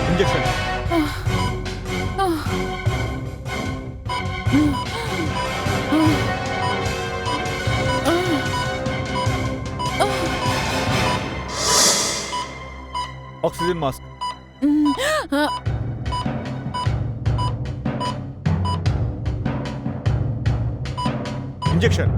Injection. Oxygen mask. Injection.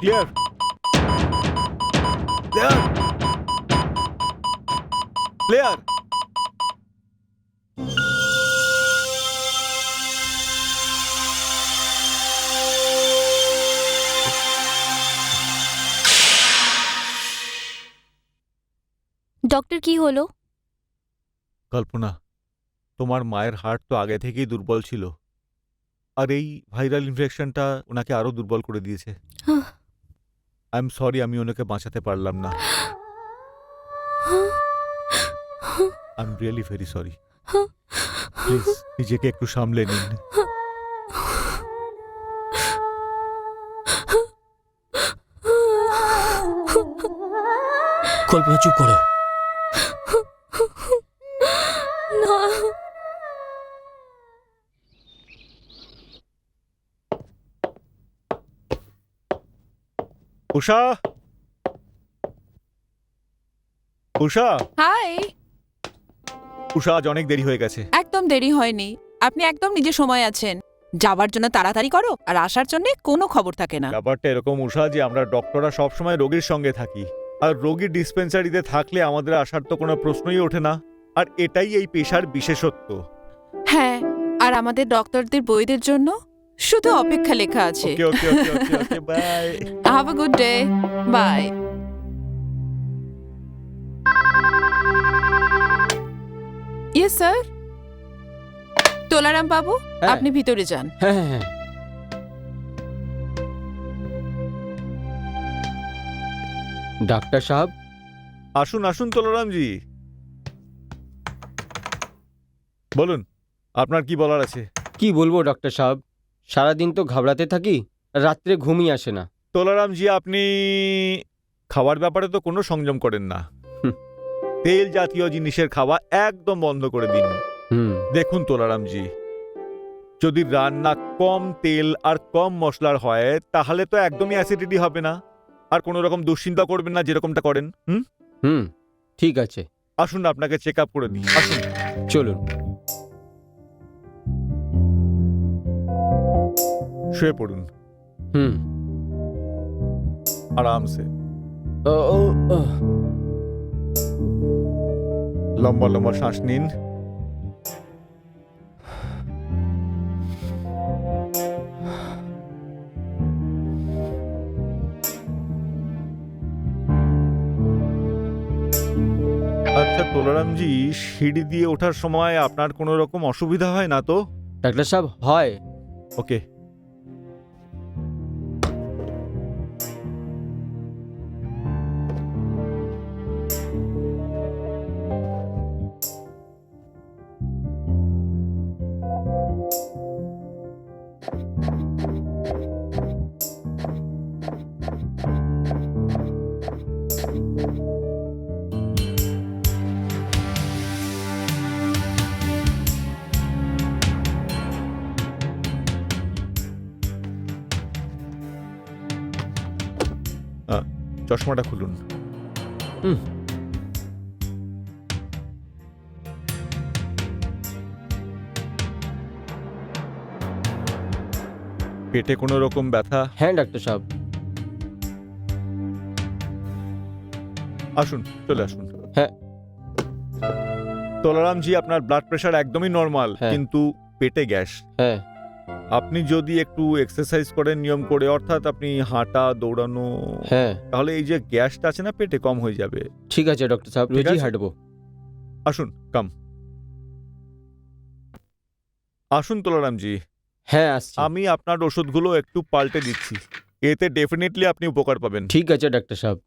Clear clear clear. Doctor কি হলো? কল্পনা, তোমার মায়ের হার্ট তো আগে থেকেই দুর্বল ছিল, আর এই ভাইরাল ইনফেকশনটা ওনাকে আরো দুর্বল করে দিয়েছে। আই এম সরি, আমি ওনাকে বাঁচাতে পারলাম না। I am really very sorry. Please নিজেকে একটু সামলে নিন। কল্পনা চুপ করো। না, উষা, উষা, হাই। উষা, আজ অনেক দেরি হয়ে গেছে। একদম দেরি হয়নি, আপনি একদম নিজের সময় আছেন। যাবার জন্য তাড়াতাড়ি করো, আর আসার জন্য কোনো খবর থাকে না। ব্যাপারটা এরকম উষা যে আমরা ডক্টররা সবসময় রোগীর সঙ্গে থাকি, আর রোগীর ডিসপেন্সারিতে থাকলে আমাদের আসার তো কোনো প্রশ্নই ওঠে না। আর এটাই এই পেশার বিশেষত্ব। হ্যাঁ, আর আমাদের ডক্টরদের বইদের জন্য শুধু অপেক্ষা লেখা আছে। Okay okay okay okay okay bye. Have a good day, bye. Yes sir. Tolaram babu, হ্যাঁ। আপনি ভিতরে যান। হ্যাঁ হ্যাঁ হ্যাঁ। ডাক্তার সাহেব, আসুন আসুন তোলারামজি, বলুন আপনার কি বলার আছে। কি বলবো ডাক্তার সাহেব, সারাদিন তো ঘাবড়াতে থাকি, রাত্রে ঘুমই আসে না। তোলারামজি, আপনি খাওয়ার ব্যাপারে তো কোনো সংযম করেন না। হুম। তেল জাতীয় জিনিসের খাওয়া একদম বন্ধ করে দিন। দেখুন তোলারামজি, যদি রান্না কম তেল আর কম মশলার হয় তাহলে তো একদমই অ্যাসিডিটি হবে না, আর কোনো রকম দুশ্চিন্তা করবেন না যেরকমটা করেন। ঠিক আছে, আসুন আপনাকে চেক আপ করে দিই, আসুন। চলুন। শুয়ে পড়ুন আরামসে, ও, ও, ও। লম্বা লম্বা শ্বাস নিন। আচ্ছা তোলারামজি, সিঁড়ি দিয়ে ওঠার সময় আপনার কোনো রকম অসুবিধা হয় না তো? ডাক্তার সাহেব, হয়। ওকে। চশমাটা খুলুন। পেটে কোনো রকম ব্যথা? হ্যাঁ ডাক্তার সাহেব। আসুন, চলে আসুন। হ্যাঁ। তোলারামজি, আপনার ব্লাড প্রেশার একদমই নর্মাল, হ্যাঁ। কিন্তু পেটে গ্যাস। হ্যাঁ। আপনি যদি একটু এক্সারসাইজ করেন নিয়ম করে, অর্থাৎ আপনি হাঁটা দৌড়ানো, হ্যাঁ তাহলে এই যে গ্যাসটা আছে না পেটে, কম হয়ে যাবে। ঠিক আছে ডক্টর সাহেব, ঠিক রোজই আছে। হাঁটবো। আসুন, কাম। আসুন তোলারামজি, হ্যাঁ আসছি। আমি আপনার ওষুধগুলো একটু পাল্টে দিচ্ছি, এতে ডেফিনেটলি আপনি উপকার পাবেন। ঠিক আছে ডাক্তার সাহেব।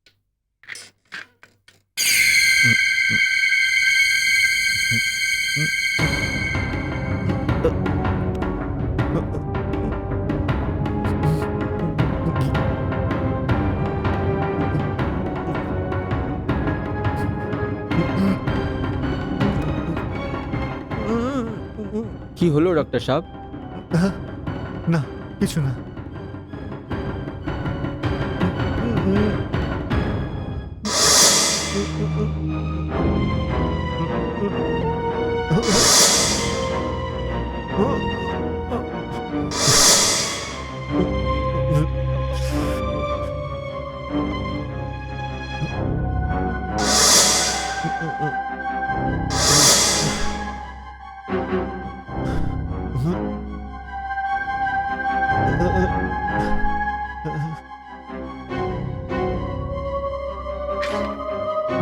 কি হলো ডক্টর সাহেব? না, কিছু না।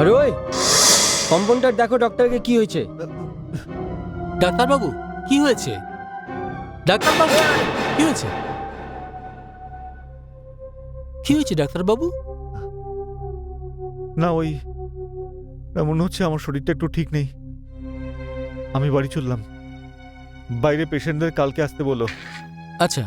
আরে ওই কম্পাউন্ডার, দেখো ডক্টরকে কি হয়েছে। ডাক্তারবাবু কি হয়েছে? ডাক্তারবাবু কি হয়েছে? কি হয়েছে ডাক্তারবাবু? না, ওই মনে হচ্ছে আমার শরীরটা একটু ঠিক নেই। আমি বাড়ি চললাম, বাইরে পেশেন্টদের কালকে আসতে বলো। আচ্ছা।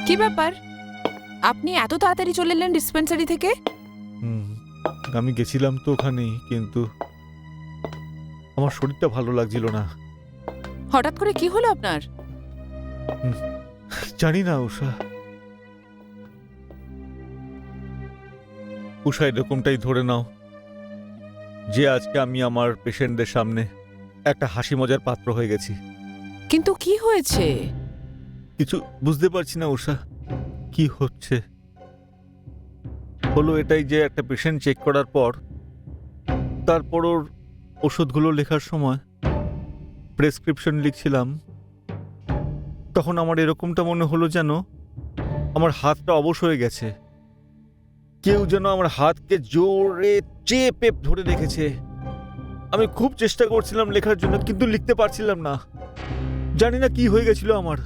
কি ব্যাপার, আপনি এত তাড়াতাড়ি চলে এলেন ডিসপেন্সারি থেকে? আমি গেছিলাম তো ওখানেই, কিন্তু আমার শরীরটা ভালো লাগছিল না। হঠাৎ করে কি হলো আপনার? জানি না উষা, এরকমটাই ধরে নাও যে আজকে আমি আমার পেশেন্টদের সামনে একটা হাসি মজার পাত্র হয়ে গেছি। কিন্তু কি হয়েছে? কিছু বুঝতে পারছি না উষা, কি হচ্ছে। হলো এটাই যে একটা পেশেন্ট চেক করার পর, তারপর ওর ওষুধগুলো লেখার সময় প্রেসক্রিপশন লিখছিলাম, তখন আমার এরকমটা মনে হলো যেন আমার হাতটা অবশ হয়ে গেছে। কেউ যেন আমার হাতকে জোরে চেপে ধরে রেখেছে। আমি খুব চেষ্টা করছিলাম লেখার জন্য, কিন্তু লিখতে পারছিলাম না। জানি না কি হয়ে গেছিল আমার।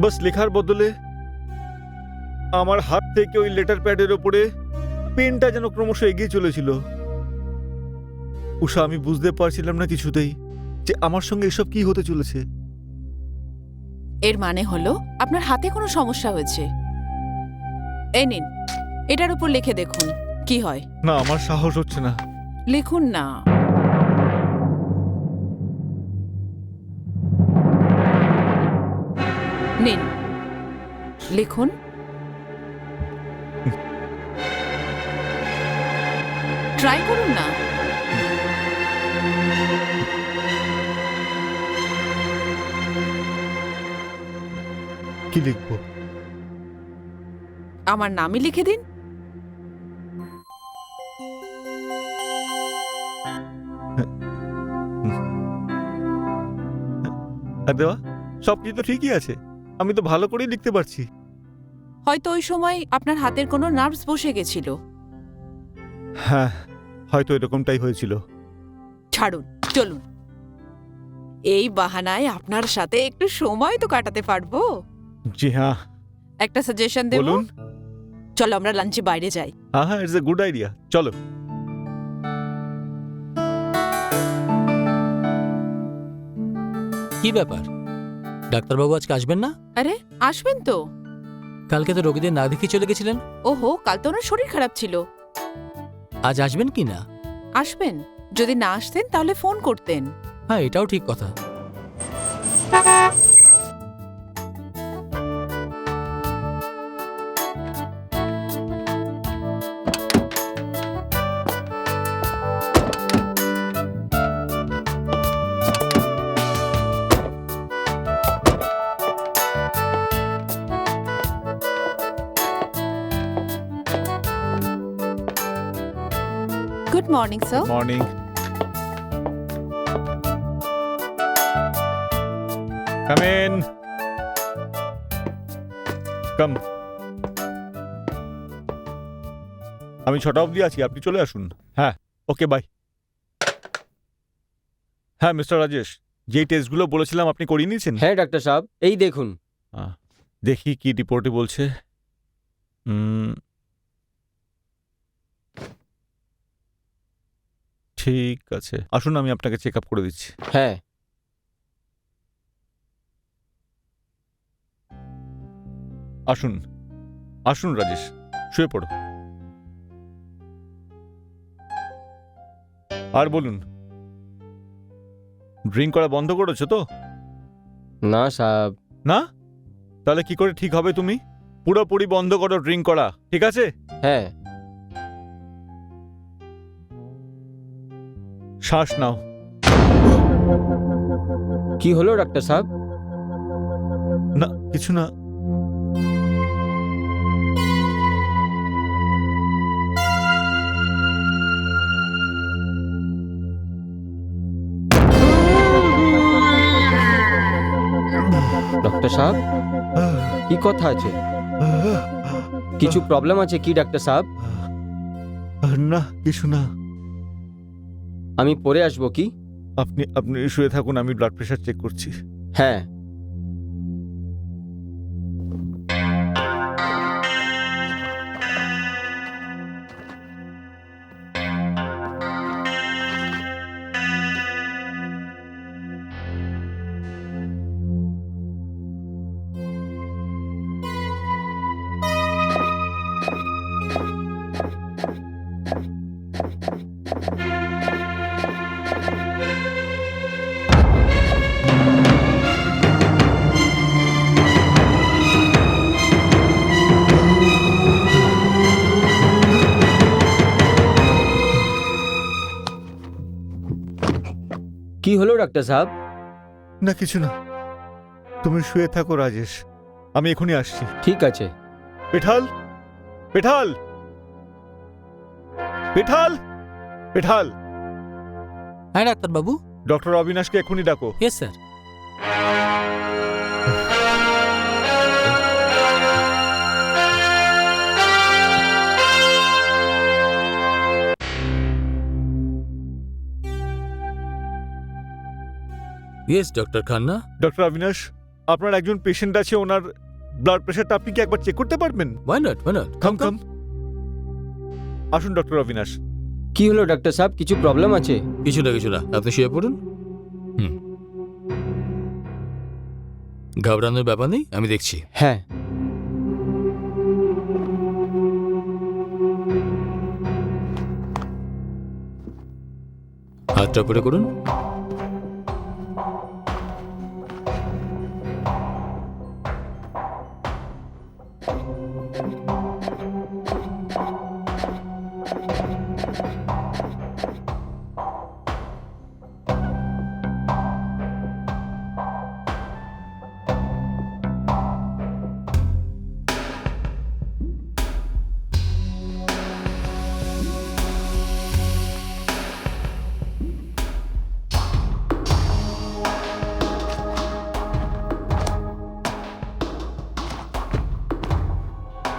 বাস লেখার বদলে আমার হাত থেকে ওই লেটার প্যাডের ওপরে পেনটা যেন ক্রমশ এগিয়ে চলেছিল। উষা, আমি বুঝতে পারছিলাম না কিছুতেই যে আমার সঙ্গে এসব কি হতে চলেছে। এর মানে হলো আপনার হাতে কোনো সমস্যা হয়েছে। এই নিন, এটার উপর লিখে দেখুন কি হয়। না, আমার সাহস হচ্ছে না। লিখুন না। নিন, লিখুন। ট্রাই করুন না। কি লিখবো? আমার নামই লিখে দিন। আর দেওয়া সবকিছু তো ঠিকই আছে, আমি তো ভালো করেই লিখতে পারছি। হয়তো ওই সময় আপনার হাতের কোনো নার্ভস বসে গেছিল। হ্যাঁ, হয়তো এরকমটাই হয়েছিল। ছাড়ুন, চলুন। এই বাহানায় আপনার সাথে একটু সময় তো কাটাতে পারবো। জি হ্যাঁ, একটা সাজেশন দেব। বলুন। চলো আমরা লাঞ্চে বাইরে যাই। হ্যাঁ, ইটস এ গুড আইডিয়া, চলো। কি ব্যাপার, ডাক্তারবাবু আজকে আসবেন না? আরে আসবেন তো। কালকে তো রোগীদের না দেখে চলে গেছিলেন। ওহো, কাল তো ওনার শরীর খারাপ ছিল। আজ আসবেন কি না? আসবেন। যদি না আসতেন তাহলে ফোন করতেন। হ্যাঁ, এটাও ঠিক কথা। Good morning sir. Morning. Come in. Come. আমি 6টা অবধি আছি, আপনি চলে আসুন। হ্যাঁ, ওকে, বাই। হ্যাঁ মিস্টার রাজেশ, যেই টেস্টগুলো বলেছিলাম আপনি করিয়ে নিয়েছেন? হ্যাঁ ডাক্তার সাহেব, এই দেখুন। দেখি কি রিপোর্টে বলছে। ঠিক আছে, আসুন আমি আপনাকে চেক আপ করে দিচ্ছি। হ্যাঁ। আসুন আসুন রাজেশ, শুয়ে পড়ো। আর বলুন, ড্রিঙ্ক করা বন্ধ করেছো তো? না সাহেব। না? তাহলে কি করে ঠিক হবে? তুমি পুরোপুরি বন্ধ করো ড্রিঙ্ক করা, ঠিক আছে? হ্যাঁ। শ্বাস নাও। কি হলো ডাক্তার সাহেব? না কিছু না। ডক্টর সাহেব, কি কথা আছে? কিছু প্রবলেম আছে কি ডাক্তার সাহেব? না কিছু না। আমি পরে আসবো কি? আপনি আপনি শুয়ে থাকুন, আমি ব্লাড প্রেশার চেক করছি। হ্যাঁ। কি হলো ডাক্তার সাহেব? না কিছু না, তুমি শুয়ে থাকো রাজেশ, আমি এখনই আসছি। ঠিক আছে। পিঠাল, পিঠাল, পিঠাল, পিঠাল। হ্যাঁ ডাক্তারবাবু। ডক্টর অবিনাশকে এখনই ডাকো। Yes sir. Yes doctor Khanna. Doctor Abinash, আপনার একজন পেশেন্ট আছে, ওনার ব্লাড প্রেশারটা আপনি কি একবার চেক করতে পারবেন? Why not, why not. Come come. আসুন ডক্টর অবিনাশ। কি হলো ডাক্তার সাহেব, কিছু প্রবলেম আছে? কিছু না, আপনি শুয়ে পড়ুন। ঘাবড়ানোর ব্যাপার নেই, আমি দেখছি। হ্যাঁ। হাতটা উপরে করুন।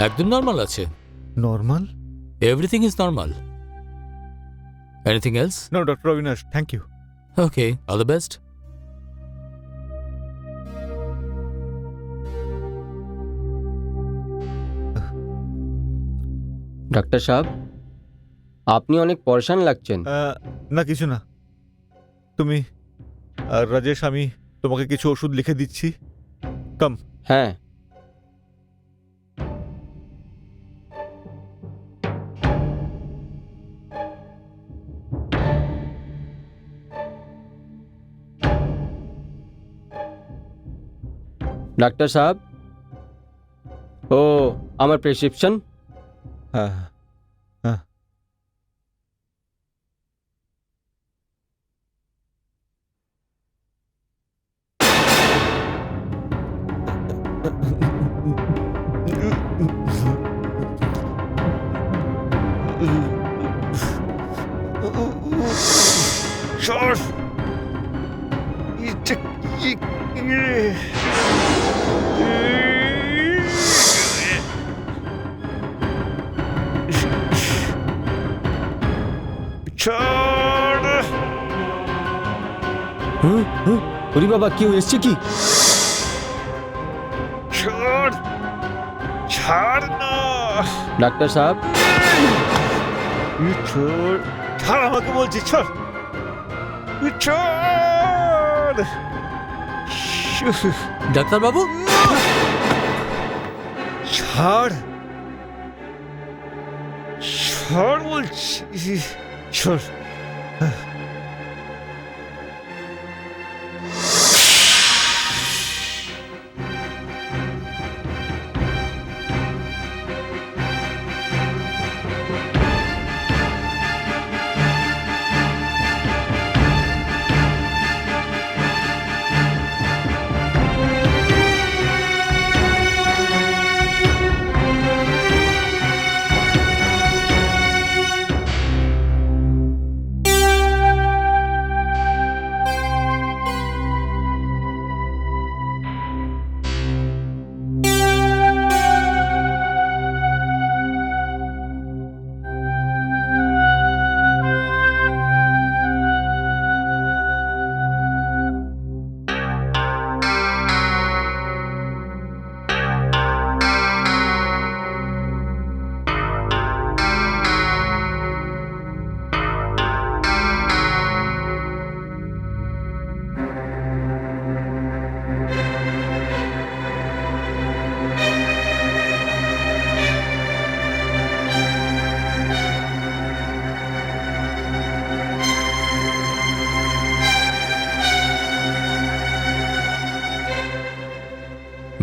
একদম নর্মাল আছে। Normal? Everything is normal. Anything else? No doctor Abinash, thank you. Okay, all the best. ডাক্তার সাহেব, আপনি অনেক পরেশান লাগছেন। না কিছু না। তুমি রাজেশ, আমি তোমাকে কিছু ওষুধ লিখে দিচ্ছি। কাম। হ্যাঁ। ডাক্তার সাহেব, ও আমার প্রেসক্রিপশন। হ্যাঁ হ্যাঁ। সর। এটা কি? ছাড়। ওরে বাবা, কেউ এসছে কি? ছাড়, ছাড় না। ডাক্তার সাহেব, ছাড়, ছাড় আমাকে বলছি, ছাড়। ছাড়। ডাক্তারবাবু, ছাড়, ছাড় বলছি, ছাড়।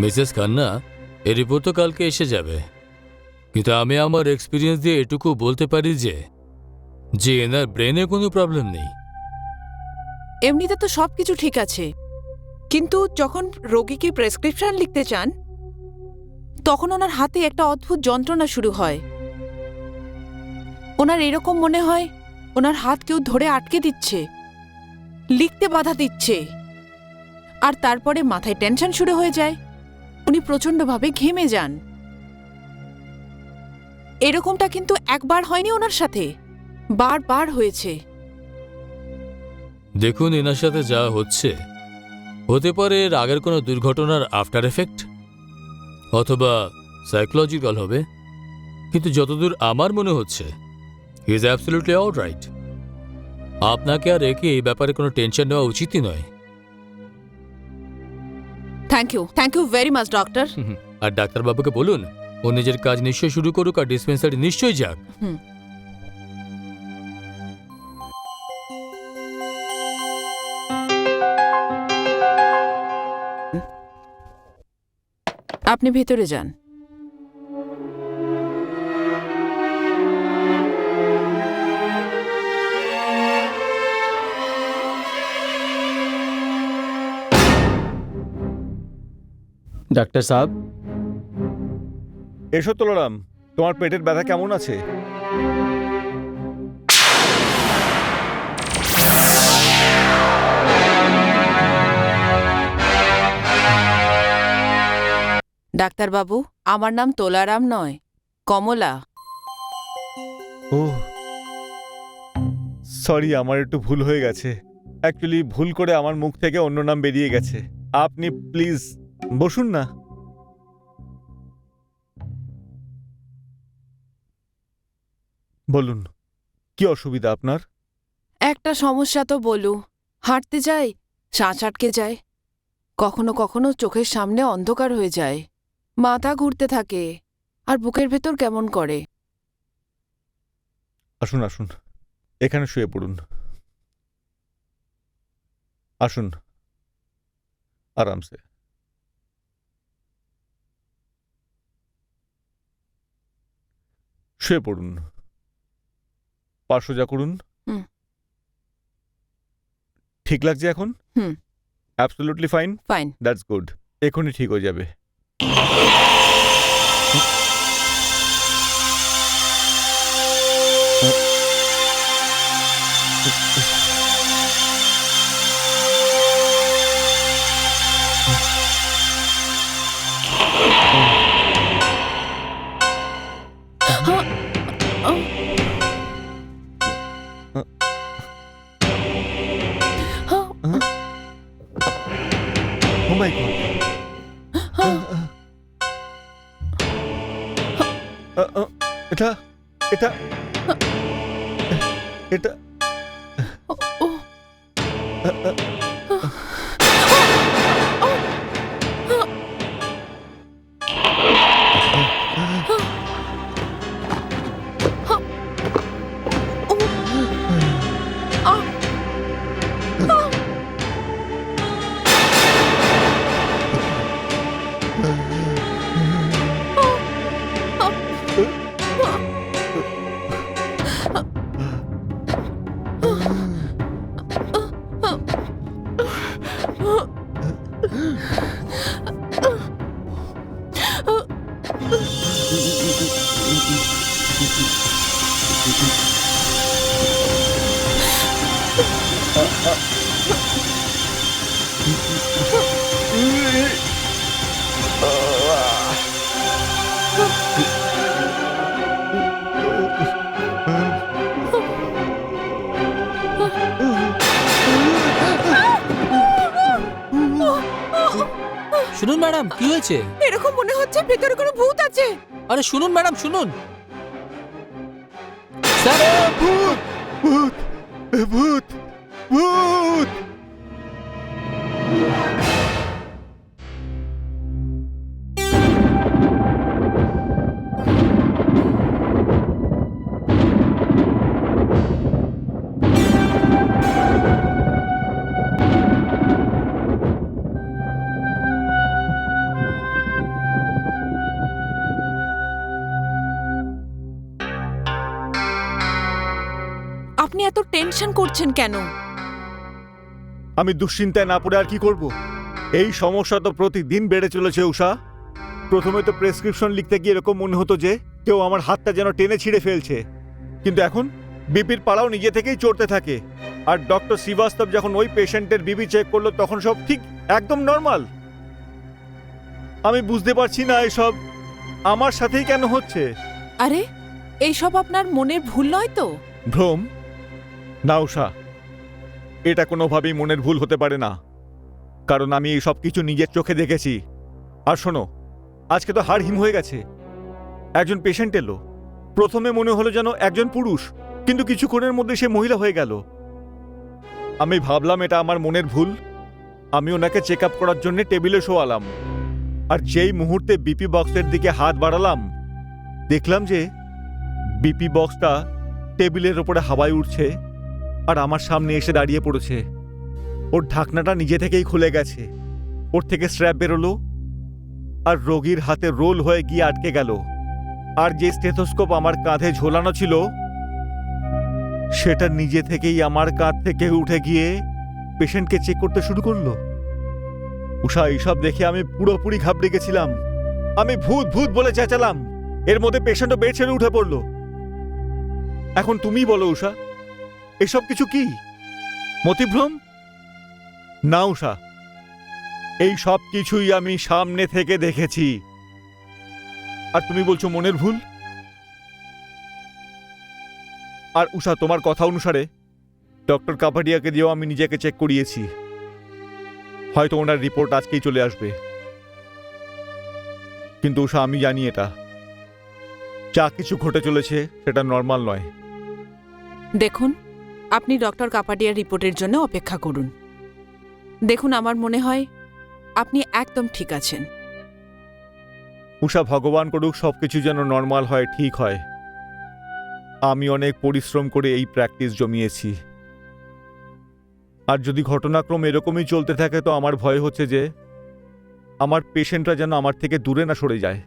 মিসেস খান্না, এই রিপোর্ট তো কালকে এসে যাবে, কিন্তু আমি আমার এক্সপিরিয়েন্স দিয়ে এটুকু বলতে পারি যে এনার ব্রেনে কোনো প্রবলেম নেই। এমনিতে তো সবকিছু ঠিক আছে, কিন্তু যখন রোগীকে প্রেসক্রিপশন লিখতে চান তখন ওনার হাতে একটা অদ্ভুত যন্ত্রণা শুরু হয়। ওনার এরকম মনে হয় ওনার হাত কেউ ধরে আটকে দিচ্ছে, লিখতে বাধা দিচ্ছে, আর তারপরে মাথায় টেনশন শুরু হয়ে যায়। উনি প্রচণ্ডভাবে ঘেমে যান। এরকমটা কিন্তু একবার হয়নি ওনার সাথে, বারবার হয়েছে। দেখুন, এনার সাথে যা হচ্ছে হতে পারে এর আগের কোনো দুর্ঘটনার আফটার এফেক্ট, অথবা সাইকোলজিক্যাল হবে, কিন্তু যতদূর আমার মনে হচ্ছে হি ইজ অ্যাবসলিউটলি অলরাইট। আপনাকে আর একে এই ব্যাপারে কোনো টেনশন নেওয়া উচিতই নয়। Thank you very much doctor. আর ডাক্তারবাবুকে বলুন ও নিজের কাজ নিশ্চয়ই শুরু করুক, আর ডিসপেন্সারি নিশ্চয়ই যাক। আপনি ভেতরে যান। ডাক্তার সাহেব, এসো তোলারাম, তোমার পেটের ব্যথা কেমন আছে? ডাক্তারবাবু, আমার নাম তোলারাম নয়, কমলা। ও সরি, আমার একটু ভুল হয়ে গেছে। অ্যাকচুয়ালি ভুল করে আমার মুখ থেকে অন্য নাম বেরিয়ে গেছে। আপনি প্লিজ বসুন না। বলুন, কি অসুবিধা আপনার? একটা সমস্যা তো বলু। হাঁটতে যাই, শ্বাস আটকে যায়, কখনো কখনো চোখের সামনে অন্ধকার হয়ে যায়, মাথা ঘুরতে থাকে, আর বুকের ভেতর কেমন করে। আসুন আসুন, এখানে শুয়ে পড়ুন। আসুন আরামসে। শুয়ে পড়ুন, পা সোজা করুন। হুম। ঠিক লাগছে এখন? হুম। Absolutely fine? Fine. That's good. এখনই ঠিক হয়ে যাবে। এটা এটা এটা ও শুনুন ম্যাডাম, কি হয়েছে? এরকম মনে হচ্ছে ভেতরে কোনো ভূত আছে। আরে শুনুন ম্যাডাম, শুনুন। স্যার, ভূত ভূত ভূত ভূত! আপনি এত টেনশন করছেন কেন? আমি দুশ্চিন্তায় না পড়ে আর কি করব? এই সমস্যা তো প্রতিদিন বেড়ে চলেছে উষা। প্রথমে তো প্রেসক্রিপশন লিখতে গিয়ে এরকম মনে হতো যে কেউ আমার হাতটা যেন টেনে ছিঁড়ে ফেলছে, কিন্তু এখন বিপির পাড়াও নিজে থেকেই চড়তে থাকে। আর ডক্টর শ্রীবাস্তব যখন ওই পেশেন্টের বিপি চেক করলো তখন সব ঠিক একদম নর্মাল। আমি বুঝতে পারছি না এসব আমার সাথেই কেন হচ্ছে। আরে এইসব আপনার মনের ভুল নয় তো? ভ্রম? না উষা, এটা কোনোভাবেই মনের ভুল হতে পারে না, কারণ আমি এই সব কিছু নিজের চোখে দেখেছি। আর শোনো, আজকে তো হাড় হিম হয়ে গেছে। একজন পেশেন্ট এলো, প্রথমে মনে হলো যেন একজন পুরুষ, কিন্তু কিছুক্ষণের মধ্যে সে মহিলা হয়ে গেল। আমি ভাবলাম এটা আমার মনের ভুল। আমি ওনাকে চেক আপ করার জন্য টেবিলে শোয়ালাম, আর যেই মুহূর্তে বিপি বক্সের দিকে হাত বাড়ালাম দেখলাম যে বিপি বক্সটা টেবিলের ওপরে হাওয়ায় উঠছে আর আমার সামনে এসে দাঁড়িয়ে পড়েছে। ওর ঢাকনাটা নিজে থেকেই খুলে গেছে, ওর থেকে স্ট্র্যাপ বেরোলো আর রোগীর হাতে রোল হয়ে গিয়ে আটকে গেল। আর যে স্টেথোস্কোপ আমার কাঁধে ঝোলানো ছিল সেটা নিজে থেকেই আমার কাঁধ থেকে উঠে গিয়ে পেশেন্টকে চেক করতে শুরু করলো। উষা, এইসব দেখে আমি পুরোপুরি ঘাবড়ে গেছিলাম। আমি ভূত ভূত বলে চেঁচালাম, এর মধ্যে পেশেন্টও বেড ছেড়ে উঠে পড়লো। এখন তুমি বলো উষা, এসব কিছু কি মতিভ্রম? না উষা, এই সব কিছুই আমি সামনে থেকে দেখেছি। আর তুমি বলছো মনের ভুল? আর উষা, তোমার কথা অনুসারে ডক্টর কাপাডিয়াকে দিয়েও আমি নিজেকে চেক করিয়েছি। হয়তো ওনার রিপোর্ট আজকেই চলে আসবে, কিন্তু উষা আমি জানি এটা যা কিছু ঘটে চলেছে সেটা নর্মাল নয়। দেখুন, আপনি ডক্টর কাপাডিয়ার রিপোর্টের জন্য অপেক্ষা করুন। দেখুন, আমার মনে হয় আপনি একদম ঠিক আছেন। উষা, ভগবান করুক সবকিছু যেন নর্মাল হয়, ঠিক হয়। আমি অনেক পরিশ্রম করে এই প্র্যাকটিস জমিয়েছি, আর যদি ঘটনাক্রম এরকমই চলতে থাকে তো আমার ভয় হচ্ছে যে আমার পেশেন্টরা যেন আমার থেকে দূরে না সরে যায়।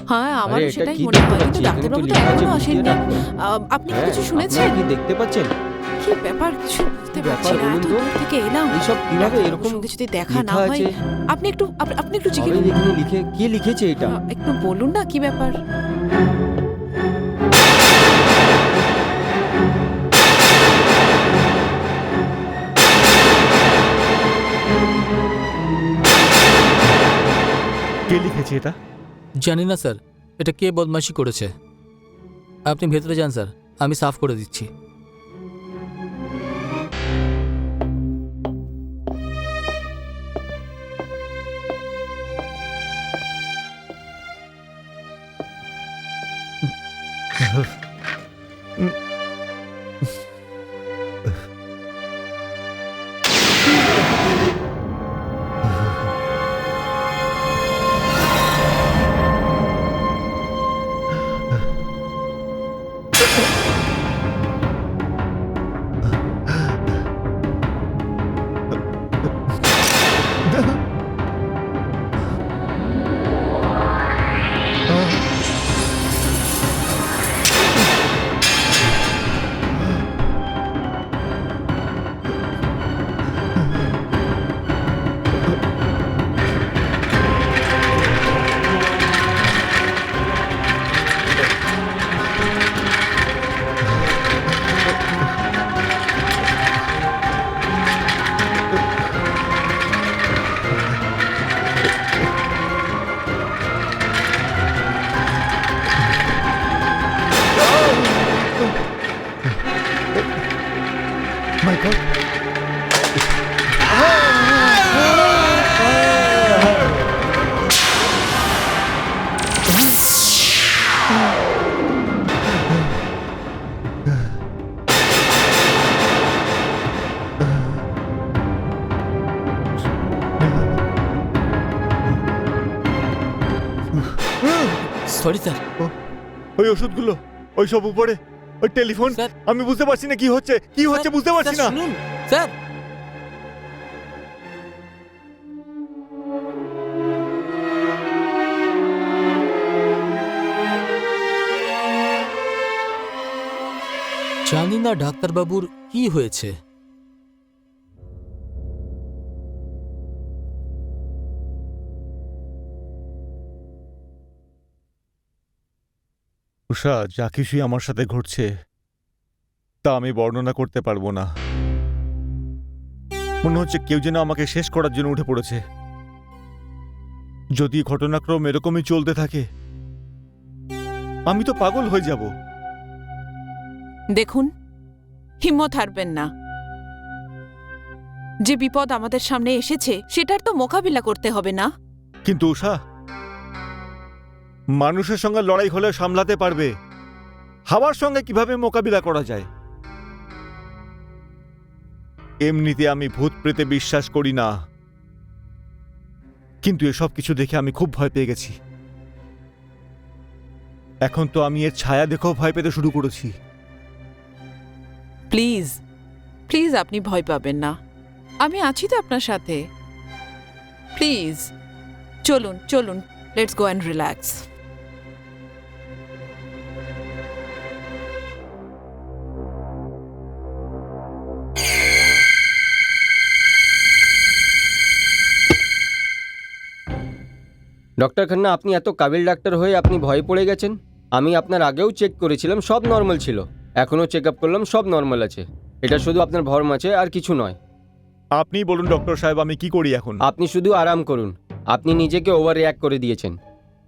হ্যাঁ, আমার আরে, এটা সেটাই কি মনে হয়, দেখতে কিন্তু পাচ্ছি? ডাক্তারবাবু এখানে তো তো লেখা আছে এখনো বুঝিয়ে আসেননি। রাখুন। আপনি কি হ্যাঁ, কিছু শুনেছেন? আপনারা কি দেখতে পাচ্ছেন? কি ব্যাপার, কিছু বুঝতে ব্যাপার পারছি না। বলুন এত তো? দূর থেকে এলাম, এইসব কিভাবে ডাক্তারবাবুর এরকম সঙ্গে যদি দেখা না লেখা হয়। আছে? আপনি একটু সবাই লিখে লিখেছে এটা? একটু বলুন না কি ব্যাপার। রেখেছে এটা? জানি না স্যার এটা কে বদমাশি করেছে। আপনি ভেতরে যান স্যার, আমি সাফ করে দিচ্ছি। মাই গড! Sorry sir. ওই ওষুধগুলো, ওই সব উপরে, ওই টেলিফোন, স্যার। আমি বুঝতে পারছি না কি হচ্ছে বুঝতে পারছি না। শুনুন স্যার। জানি না ডাক্তারবাবুর কি হয়েছে। উষা, যা কিছুই আমার সাথে ঘটছে তা আমি বর্ণনা করতে পারবো না। মনে হচ্ছে কেউ যেন আমাকে শেষ করার জন্য উঠে পড়েছে। যদি ঘটনাক্রম এরকমই চলতে থাকে আমি তো পাগল হয়ে যাব। দেখুন, হিম্মত হারবেন না। যে বিপদ আমাদের সামনে এসেছে সেটার তো মোকাবিলা করতে হবে না? কিন্তু উষা, মানুষের সঙ্গে লড়াই হলে সামলাতে পারবে, হাওয়ার সঙ্গে কিভাবে মোকাবিলা করা যায়? এমনিতে আমি ভূত প্রেতে বিশ্বাস করি না, কিন্তু এসব কিছু দেখে আমি খুব ভয় পেয়ে গেছি। এখন তো আমি এর ছায়া দেখেও ভয় পেতে শুরু করেছি। প্লিজ প্লিজ আপনি ভয় পাবেন না, আমি আছি তো আপনার সাথে। প্লিজ চলুন চলুন, let's go and relax. Doctor Khanna, আপনি এত কাবিল ডাক্তার হয়ে আপনি ভয় পড়ে গেছেন? আমি আপনার আগেও চেক করেছিলাম, সব নর্মাল ছিল। এখনও চেক আপ করলাম, সব নর্মাল আছে। এটা শুধু আপনার ভরম আছে, আর কিছু নয়। আপনি বলুন ডক্টর সাহেব, আমি কি করি এখন? আপনি শুধু আরাম করুন। আপনি নিজেকে ওভার রিঅ্যাক্ট করে দিয়েছেন।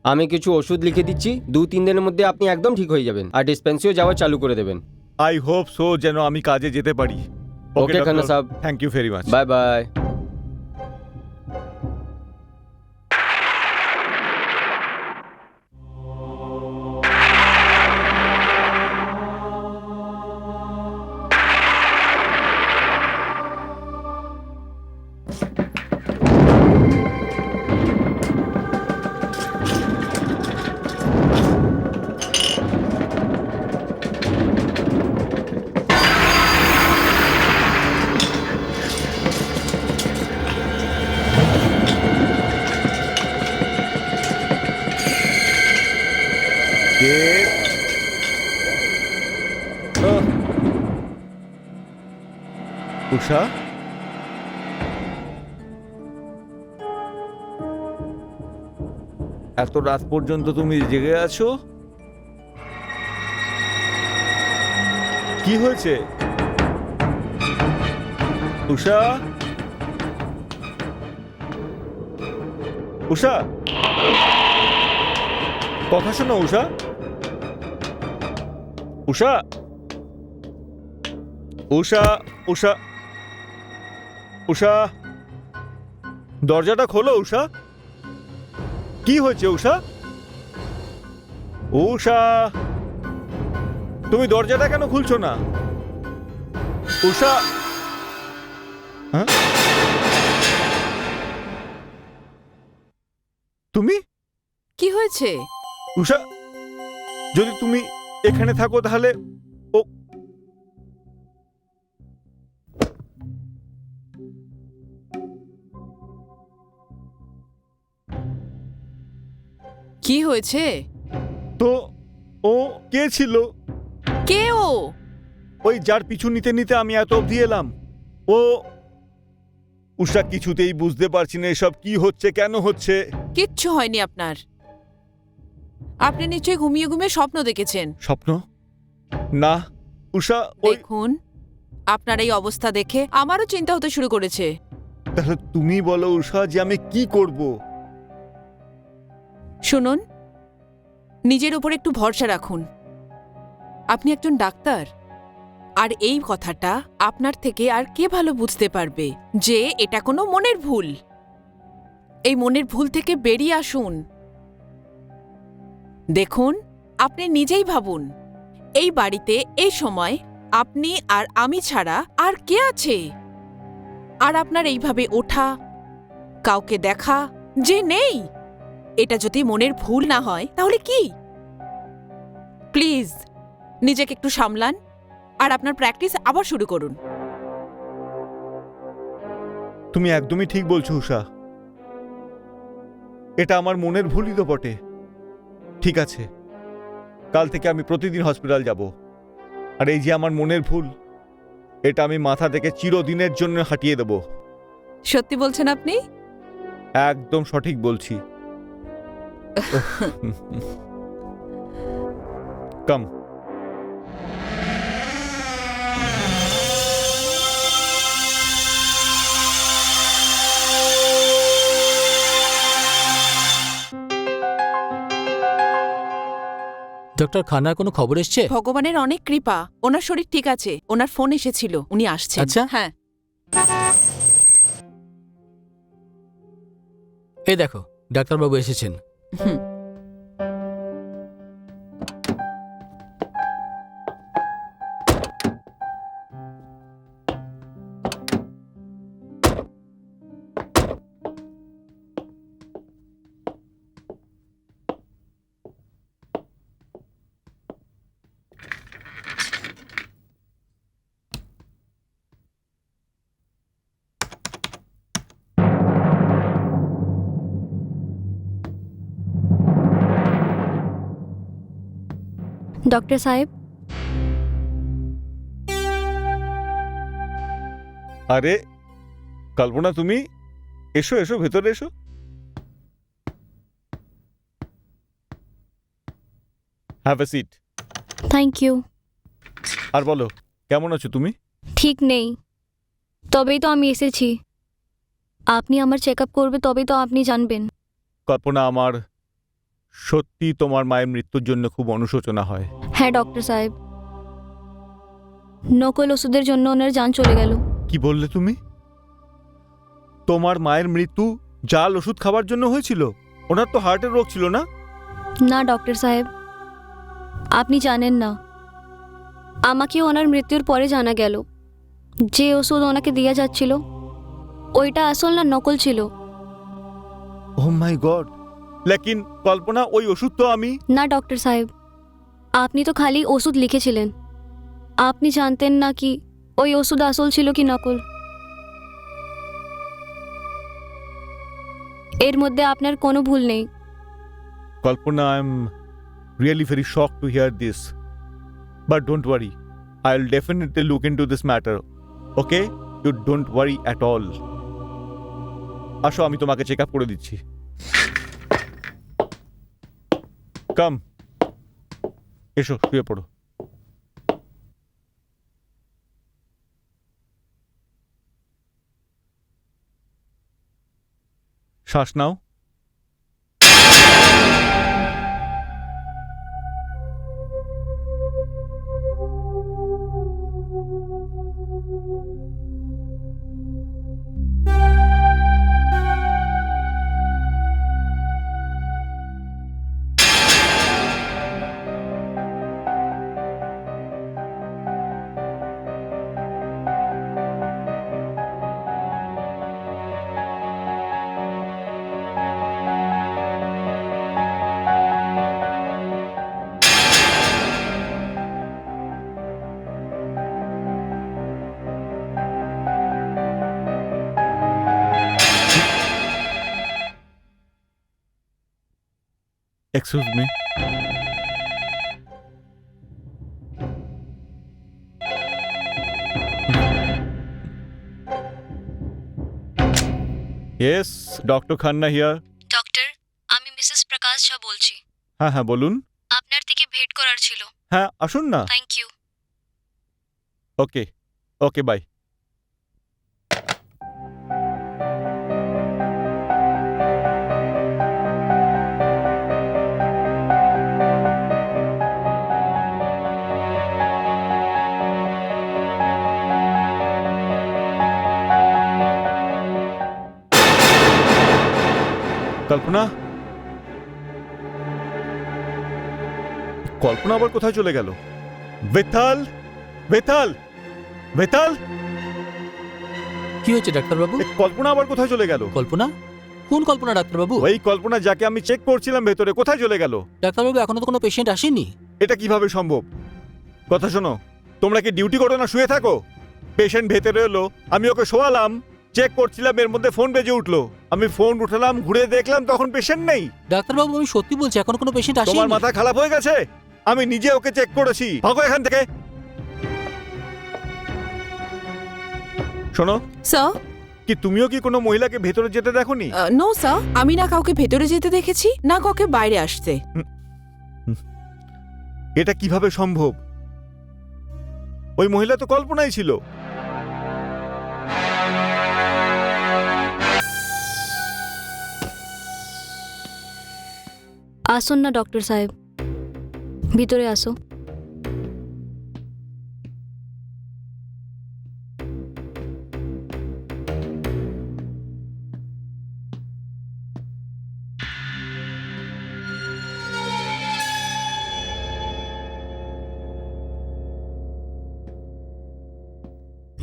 আমি কিছু ওষুধ লিখে দিচ্ছি, 2-3 দিনের মধ্যে আপনি একদম ঠিক হয়ে যাবেন, আর ডিসপেন্সিও যাওয়া চালু করে দেবেন। আই হোপ সো, যেন আমি কাজে যেতে পারি। Okay Khanna saheb, thank you very much. Bye bye. Usha, এত রাত পর্যন্ত তুমি জেগে আছো? কি হয়েছে উষা? উষা, কথা শোনো উষা। উষা উষা উষা উষা, দরজাটা খোলো উষা। কি হয়েছে উষা? উষা, তুমি দরজাটা কেন খুলছো না? উষা, হ্যাঁ? তুমি? কি হয়েছে? উষা, যদি তুমি এখানে থাকো তাহলে ও কি হয়েছে? তো ও কে ছিল? কে ও? ওই যার পিছু নিতে নিতে আমি এত অবধি এলাম। ও উষা, কিছুতেই বুঝতে পারছি না এসব কি হচ্ছে, কেন হচ্ছে। কিচ্ছু হয়নি আপনার। আপনি নিশ্চয়ই ঘুমিয়ে ঘুমিয়ে স্বপ্ন দেখেছেন। স্বপ্ন? না উষা, ওই দেখুন, আপনার এই অবস্থা দেখে আমারও চিন্তা হতে শুরু করেছে। তাহলে তুমি বলো উষা যে আমি কি করব? শুনুন, নিজের উপর একটু ভরসা রাখুন। আপনি একজন ডাক্তার, আর এই কথাটা আপনার থেকে আর কে ভালো বুঝতে পারবে যে এটা কোনো মনের ভুল। এই মনের ভুল থেকে বেরিয়ে আসুন। দেখুন, আপনি নিজেই ভাবুন, এই বাড়িতে এই সময় আপনি আর আমি ছাড়া আর কে আছে? আর আপনার এইভাবে ওঠা, কাউকে দেখা যে নেই, এটা যদি মনের ভুল না হয় তাহলে কি? প্লিজ নিজেকে একটু সামলান আর আপনার প্র্যাকটিস আবার শুরু করুন। তুমি একদমই ঠিক বলছো উষা, এটা আমার মনের ভুলই তো বটে। ঠিক আছে, কাল থেকে আমি প্রতিদিন হসপিটাল যাব। আর এই যে আমার মনের ভুল, এটা আমি মাথা থেকে চিরদিনের জন্য হাঁটিয়ে দেব। সত্যি বলছেন আপনি? একদম সঠিক বলছি। কাম। ডক্টর খান্নার কোনো খবর এসছে? ভগবানের অনেক কৃপা, ওনার শরীর ঠিক আছে। ওনার ফোন এসেছিল, উনি আসছেন। আচ্ছা। হ্যাঁ। এই দেখো, ডাক্তারবাবু এসেছেন। হুম। ডক্টর সাহেব, আরে কল্পনা, তুমি এসো এসো, ভেতরে এসো। Have a seat. Thank you. আর বলো, কেমন আছো তুমি? ঠিক নেই, তবেই তো আমি এসেছি। আপনি আমার চেক আপ করবে, তবেই তো আপনি জানবেন। কল্পনা, আমার সত্যি তোমার মায়ের মৃত্যুর জন্য খুব অনুশোচনা হয়। হ্যাঁ ডক্টর সাহেব, নকল ওষুধের জন্য ওনার জান চলে গেল। কি বললে তুমি? তোমার মায়ের মৃত্যু জাল ওষুধ খাবার জন্য হয়েছিল? ওনার তো হার্টের রোগ ছিল না? না ডক্টর সাহেব, আপনি জানেন না, আমাকে ওনার মৃত্যুর পরে জানা গেল যে ওষুধ ওনাকে দেওয়া যাচ্ছিল ওইটা আসল না নকল ছিল। ও মাই গড! লেকিন কল্পনা, ওই ওষুধ তো আমি... না ডক্টর সাহেব, আপনি তো খালি ওষুধ লিখেছিলেন, আপনি জানতেন না কি ওই ওষুধ আসল ছিল কি নকল। এর মধ্যে আপনার কোনো ভুল নেই। Kalpana, I am really very shocked to hear this, but don't worry, I will definitely look into this matter. Okay, you don't worry at all. আসো, আমি তোমাকে চেক আপ করে দিচ্ছি। কাম, এসো, শুয়ে পড়ো। শ্বাস নাও। Excuse me. Yes, doctor Khanna here. Doctor, আমি মিসেস প্রকাশ ঝা বলছি। হ্যাঁ হ্যাঁ বলুন। আপনার থেকে ভেট করার ছিল। হ্যাঁ আসুন না। Thank you. Okay okay bye. Kalpana, Kalpana আবার কোথায় চলে গেল? বেতাল, বেতাল, বেতাল, কি হয়েছে ডাক্তারবাবু? কল্পনা আবার কোথায় চলে গেল? কল্পনা? কোন কল্পনা ডাক্তারবাবু? ওই কল্পনা যাকে আমি চেক করছিলাম ভেতরে, কোথায় চলে গেল? ডাক্তারবাবু এখনো তো কোনো পেশেন্ট আসেনি। এটা কিভাবে সম্ভব? কথা শোনো, তোমরা কি ডিউটি করো না শুয়ে থাকো? পেশেন্ট ভেতরে এলো, আমি ওকে শোয়ালাম, চেক করছিলাম, এর মধ্যে ফোন বেজে উঠলো, আমি ফোন উঠালাম, ঘুরে দেখলাম তখন পেশেন্ট নেই। ডাক্তারবাবু আমি সত্যি বলছি এখনো কোনো পেশেন্ট আসেনি। তোমার মাথা খারাপ হয়ে গেছে? আমি নিজে ওকে চেক করেছি, ভাগো এখান থেকে। শোনো, স্যার, কি তুমিও কি কোনো মহিলাকে ভেতরে যেতে দেখোনি? নো স্যার, আমি না কাউকে ভেতরে যেতে দেখেছি না কাউকে বাইরে আসতে। এটা কিভাবে সম্ভব? ওই মহিলা তো কল্পনাই ছিল। আসুন না ডক্টর সাহেব, ভিতরে আসো।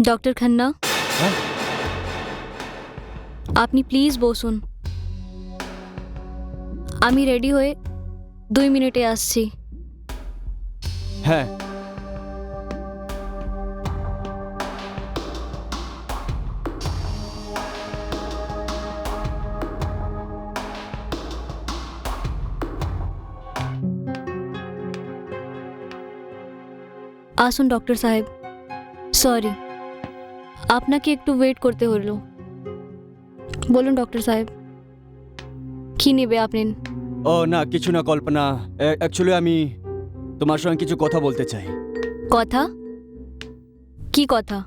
ডক্টর খান্না, আপনি প্লিজ বসুন। আমি রেডি হয়ে 2 মিনিটে আসছি। হ্যাঁ, আসুন ডক্টর সাহেব। সরি, আপনাকে একটু ওয়েট করতে হলো। বলুন ডক্টর সাহেব, কি নেবে আপনি? ও না, কিছু না কল্পনা, অ্যাকচুয়ালি আমি তোমার সঙ্গে কিছু কথা বলতে চাই। কথা? কি কথা?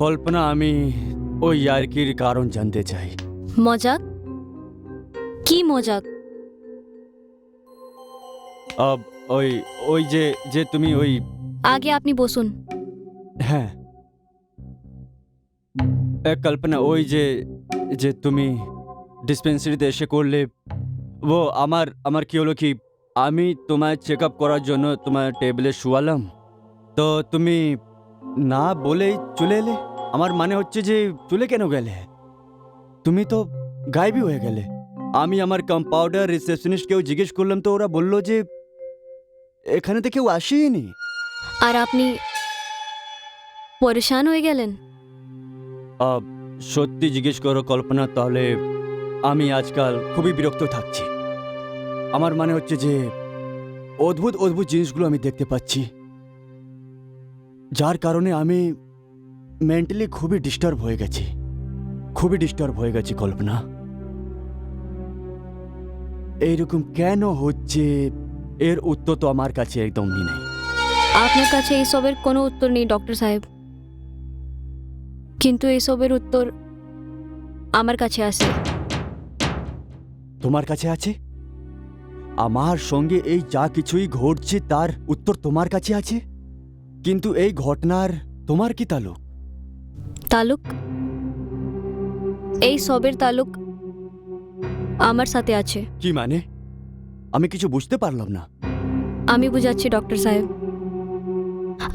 কল্পনা, আমি ওই ইয়ার্কির কারণ জানতে চাই। মজাক? কি মজাক? ওই ওই যে যে তুমি ওই, আগে আপনি বসুন। হ্যাঁ কল্পনা, ওই যে যে তুমি ডিসপেন্সারিতে এসে করলে, ও আমার কি হলো কি, আমি তোমায় চেক আপ করার জন্য তোমার টেবিলে শুয়ালাম, তো তুমি না বলেই চলে এলে। আমার মানে হচ্ছে যে চলে কেন গেলে? তুমি তো গায়েবই হয়ে গেলে। আমি আমার কম্পাউন্ডার, রিসেপশনিস্টকেও জিজ্ঞেস করলাম, তো ওরা বললো যে এখানে তো কেউ আসেনি। আর আপনি পরেশান হয়ে গেলেন? সত্যি জিজ্ঞেস করো কল্পনা, তাহলে আমি আজকাল খুবই বিরক্ত থাকছি। আমার মানে হচ্ছে যে অদ্ভুত অদ্ভুত জিনিসগুলো আমি দেখতে পাচ্ছি, যার কারণে আমি মেন্টালি খুবই ডিস্টার্ব হয়ে গেছি, খুবই ডিস্টার্ব হয়ে গেছি কল্পনা। এইরকম কেন হচ্ছে এর উত্তর তো আমার কাছে একদমই নেই। আপনার কাছে এইসবের কোনো উত্তর নেই ডক্টর সাহেব, কিন্তু এইসবের উত্তর আমার কাছে আছে। তোমার কাছে আছে? আমার সঙ্গে এই যা কিছুই ঘটছে তার উত্তর তোমার কাছে আছে, কিন্তু এই ঘটনার তোমার কি তালুক? তালুক? এই সবের তালুক আমার সাথে আছে। কি মানে? আমি কিছু বুঝতে পারলাম না। আমি বুঝাচ্ছি ডক্টর সাহেব,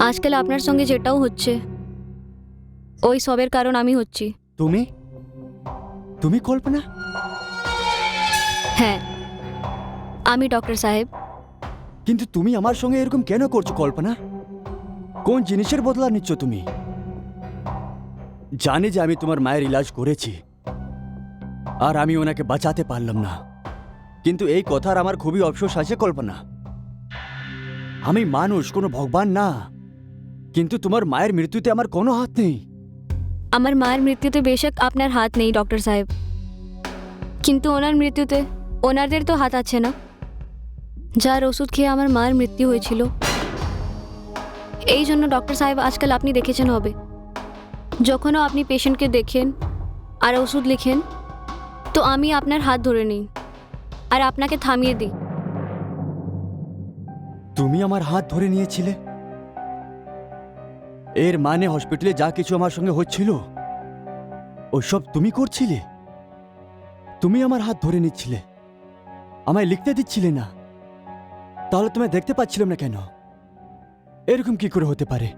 আজকাল আপনার সঙ্গে যেটাও হচ্ছে ওই সবের কারণ আমি হচ্ছি। তুমি তুমি কল্পনা? হ্যাঁ, আমি ডক্টর সাহেব। কিন্তু তুমি আমার সঙ্গে এরকম কেন করছো কল্পনা? কোন জিনিসের বদলা নিচ্ছ তুমি? জানি যে আমি তোমার মায়ের ইলাজ করেছি আর আমি ওনাকে বাঁচাতে পারলাম না, কিন্তু এই কথার আমার খুবই অফসোস আছে কল্পনা। আমি মানুষ, কোনো ভগবান না, কিন্তু তোমার মায়ের মৃত্যুতে আমার কোনো হাত নেই। আমার মায়ের মৃত্যুতে বেশক আপনার হাত নেই ডক্টর সাহেব, কিন্তু ওনার মৃত্যুতে ওনাদের তো হাত আছে না, যার ওষুধ খেয়ে আমার মায়ের মৃত্যু হয়েছিল। এই জন্য ডক্টর সাহেব আজকাল আপনি দেখেছেন হবে, যখনও আপনি পেশেন্টকে দেখেন আর ওষুধ লিখেন তো আমি আপনার হাত ধরে নিই আর আপনাকে থামিয়ে দিই। তুমি আমার হাত ধরে নিয়েছিলে? এর মানে হসপিটালে যা কিছু আমার সঙ্গে হচ্ছিল ওসব তুমি করছিলে? তুমি আমার হাত ধরে নিচ্ছিলে, আমায় লিখতে দিচ্ছিলে না, তাহলে তোমায় দেখতে পাচ্ছিলাম না কেন? এরকম কি করে হতে পারে?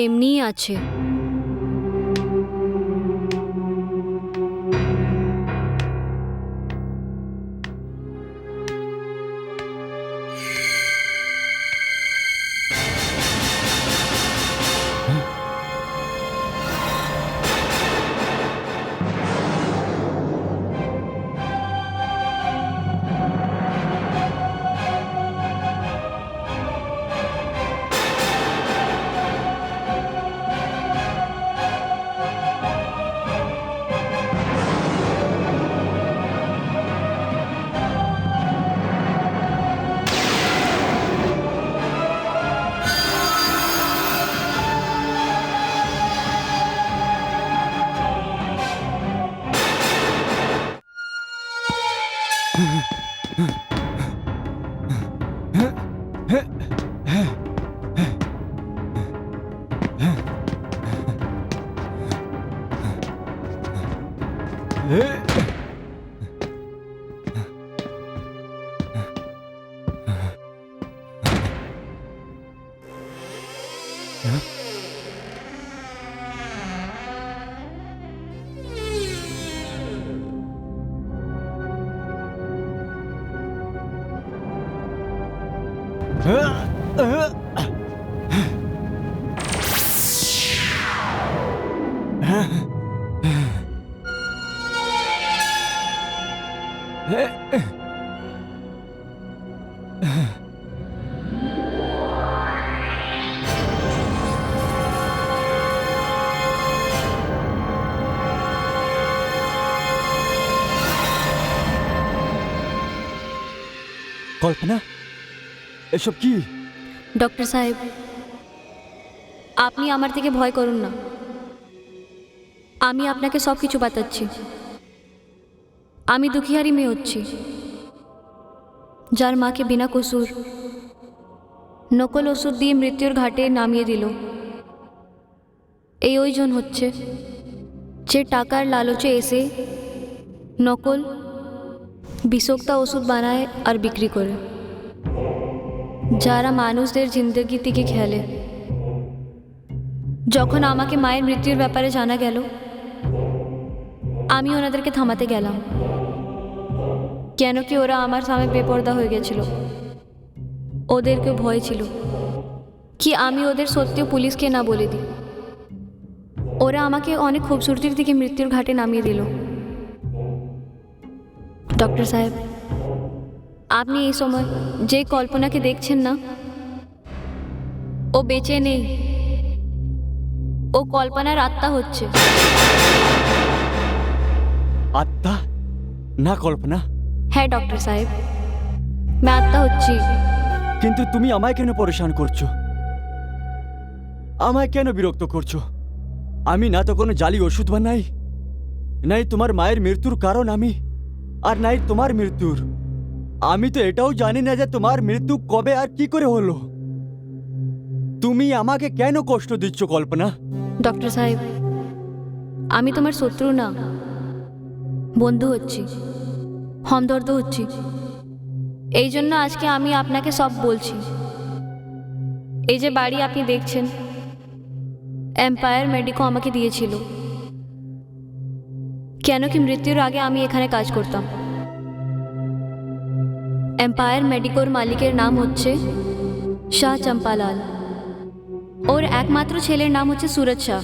এমনিই আছে। কল্পনা, এসব কি? ডক্টর সাহেব, আপনি আমার থেকে ভয় করুন না, আমি আপনাকে সব কিছু বাতাচ্ছি। আমি দুঃখিয়ারি মেয়ে হচ্ছি, যার মাকে বিনা কসুর নকল ওষুধ দিয়ে মৃত্যুর ঘাটে নামিয়ে দিল। এই ওই জন হচ্ছে যে টাকার লালচে এসে নকল বিষাক্ত ওষুধ বানায় আর বিক্রি করে, যারা মানুষদের জিন্দগি থেকে খেলে। যখন আমাকে মায়ের মৃত্যুর ব্যাপারে জানা গেল, আমি ওনাদেরকে থামাতে গেলাম, কেন কি ওরা আমার সামনে বেপরদা হয়ে গেছিল। ওদেরকে ভয় ছিল কি আমি ওদের সত্যি পুলিশকে না বলে দিই। ওরা আমাকে অনেক খুবসুরতির দিকে মৃত্যুর ঘাটে নামিয়ে দিল। ডক্টর সাহেব, আপনি এই সময় যে কল্পনাকে দেখছেন না, ও বেঁচে নেই, ও কল্পনার আত্মা হচ্ছে। আত্মা না কল্পনা? হ্যাঁ ডক্টর সাহেব, मैं আত্মা হচ্ছি। কিন্তু তুমি আমায় কেন পরেশান করছো? আমায় কেন বিরক্ত করছো? আমি না তো কোনো জালি ওষুধ বানাই, নাই তোমার মায়ের মৃত্যুর কারণ আমি, আর নাই তোমার মৃত্যুর। আমি তো এটাও জানি না যে তোমার মৃত্যু কবে আর কি করে হলো। তুমি আমাকে কেন কষ্ট দিচ্ছ কল্পনা? ডক্টর সাহেব, আমি তোমার শত্রু না, বন্ধু হচ্ছি, হমদর্দ হচ্ছি। এই জন্য আজকে আমি আপনাকে সব বলছি। এই যে বাড়ি আপনি দেখছেন, এম্পায়ার মেডিকো আমাকে দিয়েছিল, কেন কি মৃত্যুর আগে আমি এখানে কাজ করতাম। এম্পায়ার মেডিকোর মালিকের নাম হচ্ছে শাহ চম্পালাল, ওর একমাত্র ছেলের নাম হচ্ছে সুরজ শাহ,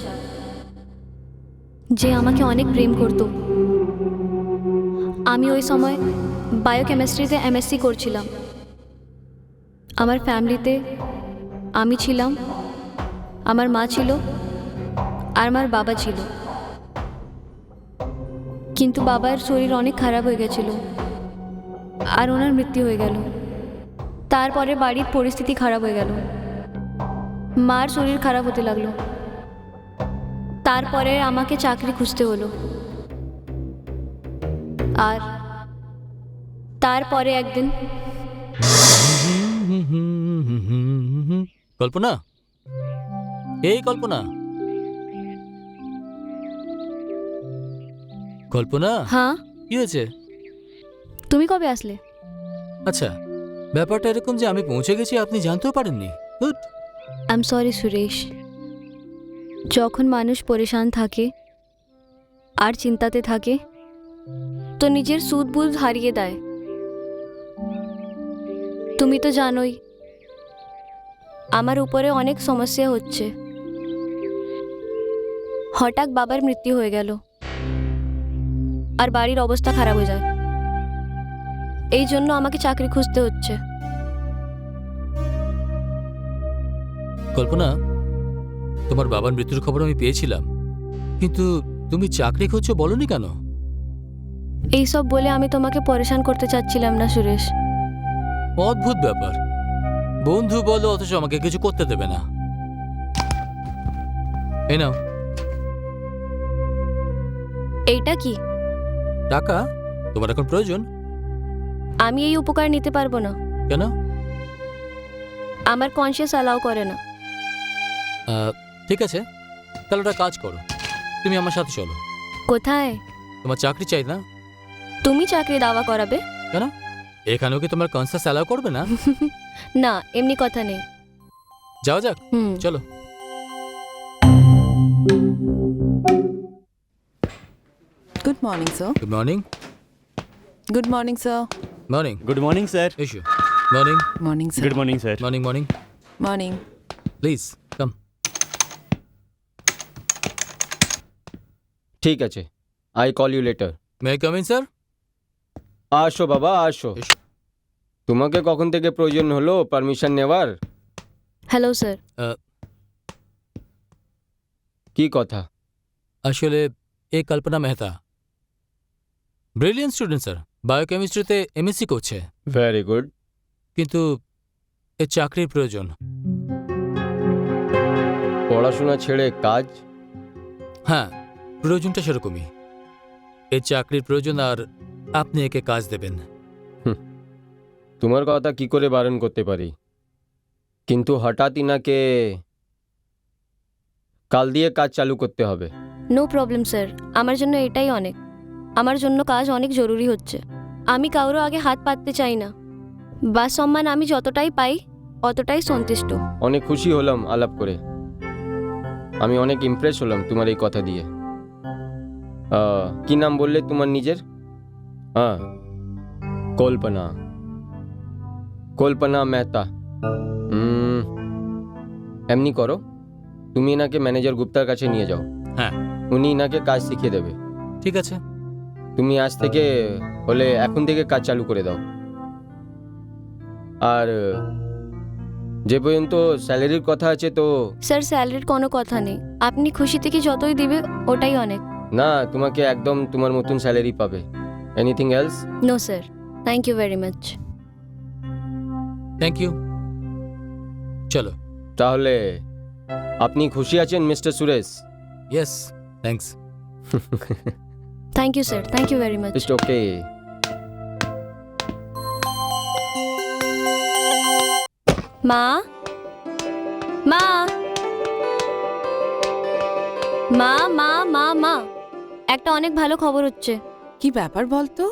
যে আমাকে অনেক প্রেম করত। আমি ওই সময় বায়োকেমিস্ট্রিতে এমএসসি করছিলাম। আমার ফ্যামিলিতে আমি ছিলাম, আমার মা ছিল আর আমার বাবা ছিল। কিন্তু বাবার শরীর অনেক খারাপ হয়ে গেছিল আর ওনার মৃত্যু হয়ে গেল। তারপরে বাড়ির পরিস্থিতি খারাপ হয়ে গেল, মার শরীর খারাপ হতে লাগলো। তারপরে আমাকে চাকরি খুঁজতে হলো। আর তারপরে একদিন কল্পনা, এই কল্পনা, কল্পনা, হ্যাঁ, কি হয়েছে? তুমি কবে আসলে? আচ্ছা, ব্যাপারটা এরকম যে আমি পৌঁছে গেছি আপনি জানতেও পারেননি। Good. I am sorry Suresh. যখন মানুষ পরেশান থাকে আর চিন্তাতে থাকে তো নিজের সুধ বুধ হারিয়ে দেয়। তুমি তো জানোই আমার উপরে অনেক সমস্যা হচ্ছে। হঠাৎ বাবার মৃত্যু হয়ে গেল আর বাড়ির অবস্থা খারাপ হয়ে যায়। এই জন্য আমাকে চাকরি খুঁজতে হচ্ছে। কল্পনা, তোমার বাবার মৃত্যুর খবর আমি পেয়েছিলাম, কিন্তু তুমি চাকরি খুঁজছো বলনি কেন? এইসব বলে আমি তোমাকে পরেশান করতে চাচ্ছিলাম না সুরেশ। অদ্ভুত ব্যাপার, বন্ধু বলো অথচ আমাকে কিছু করতে দেবে না। এই নাও এইটা কি? টাকা। তোমার এখন প্রয়োজন? আমি এই উপকার নিতে পারবো না। কেন? আমার কনসিয়াস অ্যালাউ করে না। ঠিক আছে, তাহলে একটা কাজ করো, তুমি আমার সাথে চলো। কোথায়? তোমার চাকরি চাই না? তুমি চাকরি দাওয়া করাবে? কেন? এখানেও কি তোমার কনসাস অ্যালাউ করবে না? না, এমনি কথা নেই। যাও যাক, হুম। চলো। Good morning sir. Good morning. Good morning sir. Morning. Good morning sir. এসো। Morning. Morning sir. Good morning sir. Morning morning. Morning. Please come. ঠিক আছে, I call you later. May I come in sir? আসো বাবা আসো। এসো। তোমাকে কখন থেকে প্রয়োজন হলো পারমিশন নেওয়ার? Hello sir. কি কথা? আসলে এ Kalpana Mehta brilliant student sir, বায়োকেমিস্ট্রিতে এমএসসি করছে, ভেরি গুড। কিন্তু এর চাকরির প্রয়োজন। পড়াশোনা ছেড়ে কাজ? হ্যাঁ, প্রয়োজনটা সেরকমই। এর চাকরির প্রয়োজন আর আপনি একে কাজ দেবেন। তোমার কথা কি করে বারণ করতে পারি, কিন্তু হঠাৎ ইনাকে কাল দিয়ে কাজ চালু করতে হবে। নো প্রবলেম স্যার, আমার জন্য এটাই অনেক। আমার জন্য কাজ অনেক জরুরি হচ্ছে। আমি কারোর আগে হাত পাততে চাই না। বা সম্মান আমি যতটাই পাই অতটাই সন্তুষ্ট। অনেক খুশি হলাম আলাপ করে। আমি অনেক ইমপ্রেস হলাম তোমার এই কথা দিয়ে। কি নাম বললে তোমার নিজের? হ্যাঁ, কল্পনা। কল্পনা মেহতা। এমনি করো, তুমি এনাকে ম্যানেজার গুপ্তার কাছে নিয়ে যাও। হ্যাঁ। উনি এনাকে কাজ শিখিয়ে দেবে। ঠিক আছে। তুমি আজ থেকে হলে এখন থেকে কাজ চালু করে দাও। আর যে পর্যন্ত স্যালারির কথা আছে তো। স্যার, স্যালারির কোনো কথা নেই। আপনি খুশি থেকে যতই দিবে ওটাই অনেক। না, তোমাকে একদম তোমার মতন স্যালারি পাবে। Anything else? No sir, thank you very much. Thank you. চলো। তাহলে আপনি খুশি আছেন mister Suresh? Yes, thanks. Thank you sir, thank you very much. It's okay. মা, মা, মা, মা, মা, মা, একটা অনেক ভালো খবর হচ্ছে। কি ব্যাপার বলতো?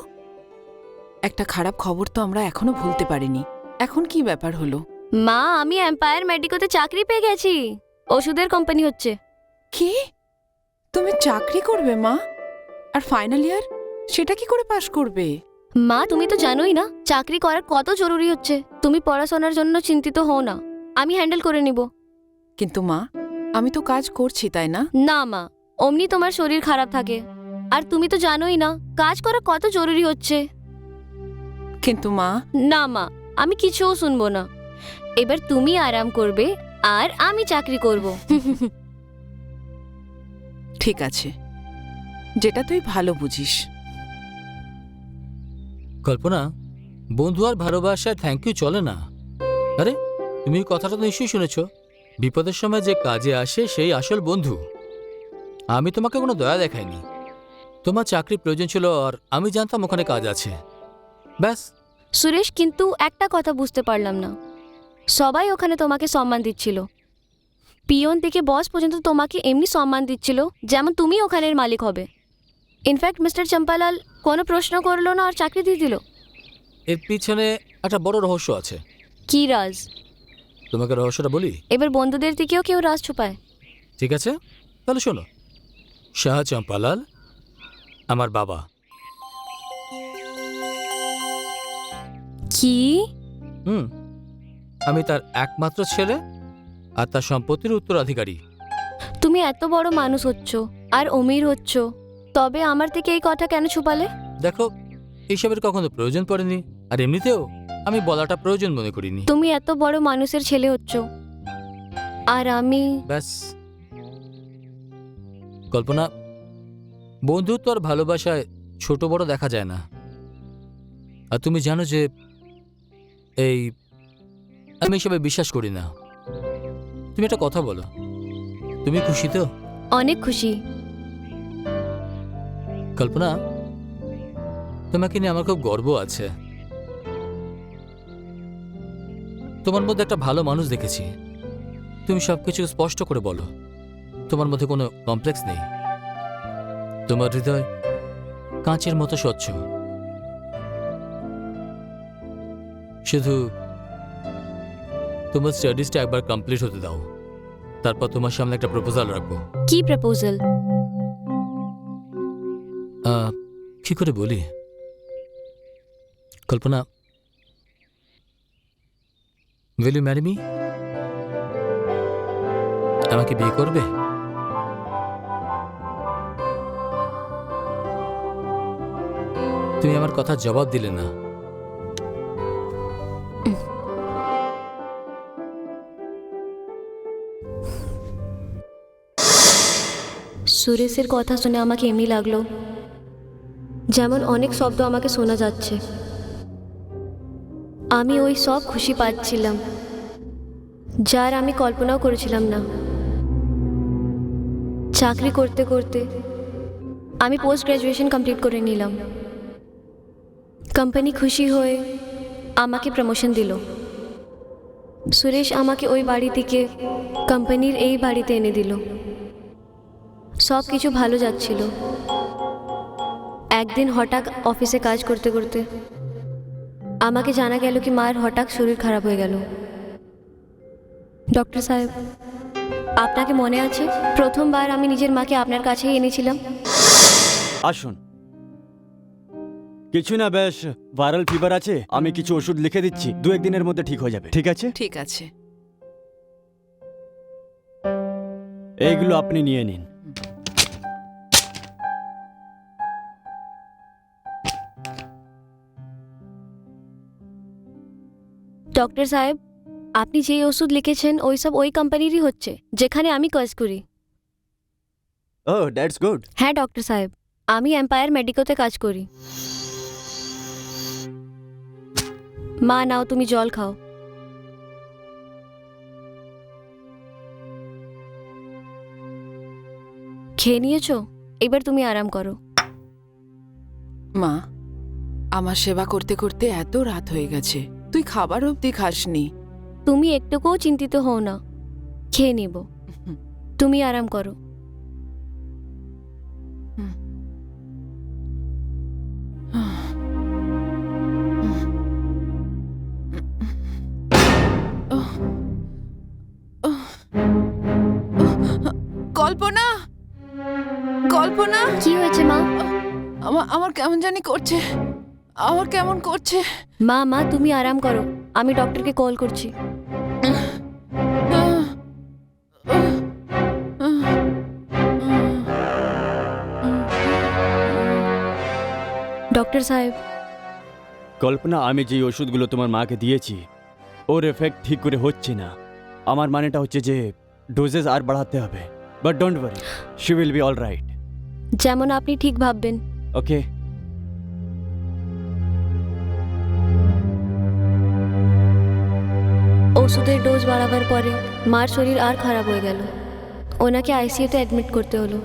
একটা খারাপ খবর তো আমরা এখনো ভুলতে পারিনি। এখন কি ব্যাপার হলো? মা, আমি এম্পায়ার মেডিকোতে চাকরি পেয়ে গেছি। ওষুধের কোম্পানি হচ্ছে। কি? তুমি চাকরি করবে মা? আর ফাইনাল ইয়ার সেটা কি করে পাশ করবে? মা, তুমি তো জানোই না চাকরি করার কত জরুরি হচ্ছে। তুমি পড়াশোনার জন্য চিন্তিত হও না, আমি হ্যান্ডেল করে নিব। কিন্তু মা, আমি তো কাজ করছি তাই না? না মা, অমনি তোমার শরীর খারাপ থাকে, আর তুমি তো জানোই না কাজ করা কত জরুরি হচ্ছে। কিন্তু মা, না মা, আমি কিছুও শুনবো না। এবার তুমি আরাম করবে আর আমি চাকরি করব। ঠিক আছে, যেটা তুই ভালো বুঝিস। কল্পনা, বন্ধু আর ভালোবাসায় থ্যাংক ইউ চলে না। আরে তুমি এই কথাটা তো নিশ্চয়ই শুনেছ, বিপদের সময় যে কাজে আসে সেই আসল বন্ধু। আমি তোমাকে কোনো দয়া দেখাইনি। তোমার চাকরি প্রয়োজন ছিল আর আমি জানতাম ওখানে কাজ আছে, ব্যাস। সুরেশ, কিন্তু একটা কথা বুঝতে পারলাম না, সবাই ওখানে তোমাকে সম্মান দিচ্ছিল, পিয়ন থেকে বস পর্যন্ত তোমাকে এমনি সম্মান দিচ্ছিল যেমন তুমি ওখানের মালিক হবে। ইনফ্যাক্ট মিস্টার চম্পালাল কোনো প্রশ্ন করলো না আর চাকরি দিয়ে দিল। এর পিছনে একটা বড় রহস্য আছে। কি রাজ? তোমাকে রহস্যটা বলি। এবার বন্ধুদের দিকেও কেউ রাজ ছুপায়। ঠিক আছে, তাহলে শোনো। শাহ চম্পালাল আমার বাবা। কি? আমি তার একমাত্র ছেলে আর তার সম্পত্তির উত্তরাধিকারী। তুমি এত বড় মানুষ হচ্ছ আর অমির হচ্ছ, তবে আমার থেকে এই কথা কেন ছুপালে? দেখো, এইসবের কখনো প্রয়োজন পড়েনি, আর এমনিতেও আমি বলাটা প্রয়োজন মনে করিনি। তুমি এত বড় মানুষের ছেলে হচ্ছ আর আমি। ব্যাস। কল্পনা, বন্ধুত্ব আর ভালোবাসায় ছোট বড় দেখা যায় না। আর তুমি জানো যে আমি এসবে বিশ্বাস করি না। তুমি একটা কথা বলো, তুমি খুশি তো? অনেক খুশি। কল্পনা, তোমাকে নিয়ে আমার খুব গর্ব আছে। তোমার মধ্যে একটা ভালো মানুষ দেখেছি। তুমি সবকিছু স্পষ্ট করে বলো, তোমার মধ্যে কোনো কমপ্লেক্স নেই। তোমার হৃদয় কাঁচের মতো স্বচ্ছ। শুধু তোমার স্টাডিজটা একবার কমপ্লিট হতে দাও, তারপর তোমার সামনে একটা প্রপোজাল রাখবো। কি প্রপোজাল? কি করে বলি কল্পনা, will you marry me? আমাকে বিয়ে করবে? তুমি আমার কথা জবাব দিলে না। সুরেশের কথা শুনে আমাকে এমনি লাগলো যেমন অনেক শব্দ আমাকে শোনা যাচ্ছে। আমি ওই সব খুশি পাচ্ছিলাম যার আমি কল্পনাও করেছিলাম না। চাকরি করতে করতে আমি পোস্ট গ্র্যাজুয়েশন কমপ্লিট করে নিলাম। কোম্পানি খুশি হয়ে আমাকে প্রমোশন দিল। সুরেশ আমাকে ওই বাড়ি থেকে কোম্পানির এই বাড়িতে এনে দিল। সব কিছু ভালো যাচ্ছিল। একদিন হঠাৎ অফিসে কাজ করতে করতে আমাকে জানা গেল কি মায়ের হঠাৎ শরীর খারাপ হয়ে গেল। ডক্টর সাহেব, আপনাকে মনে আছে প্রথমবার আমি নিজের মাকে আপনার কাছেই এনেছিলাম? আসুন। কিছু না, বেশ ভাইরাল ফিভার আছে, আমি কিছু ওষুধ লিখে দিচ্ছি, 2-1 দিনের মধ্যে ঠিক হয়ে যাবে। ঠিক আছে? ঠিক আছে। এইগুলো আপনি নিয়ে নিন। ডক্টর সাহেব, আপনি যেই ওষুধ লিখেছেন ওই সব ওই কোম্পানিরই হচ্ছে যেখানে আমি কাজ করি। ওহ, দ্যাটস গুড। হ্যাঁ ডক্টর সাহেব, আমি এম্পায়ার মেডিকোতে কাজ করি। মা, নাও তুমি জল খাও। খেয়ে নিয়েছো? এবার তুমি আরাম করো। মা, আমার সেবা করতে করতে এত রাত হয়ে গেছে, তুই খাবার অবধি খাসনি। তুমি একটুকুও চিন্তিত হও না, খেয়ে নিব। তুমি আরাম করো। কল্পনা, কল্পনা, কি হয়েছে মা? আমার কেমন জানি করছে, আমার কেমন করছে। মা মা, তুমি আরাম করো, আমি ডক্টরকে কল করছি। ডক্টর সাহেব, কল্পনা, আমি যে ওষুধগুলো তোমার মাকে দিয়েছি ওর এফেক্ট ঠিক করে হচ্ছে না। আমার মানেটা হচ্ছে যে ডোজেস আর বাড়াতে হবে। But don't worry, she will be all right. যেমন আপনি ঠিক ভাববেন। ওকে। ওষুধের ডোজ বাড়াবার পরে মার শরীর আর খারাপ হয়ে গেল। ওনাকে আইসিইউতে অ্যাডমিট করতে হলো।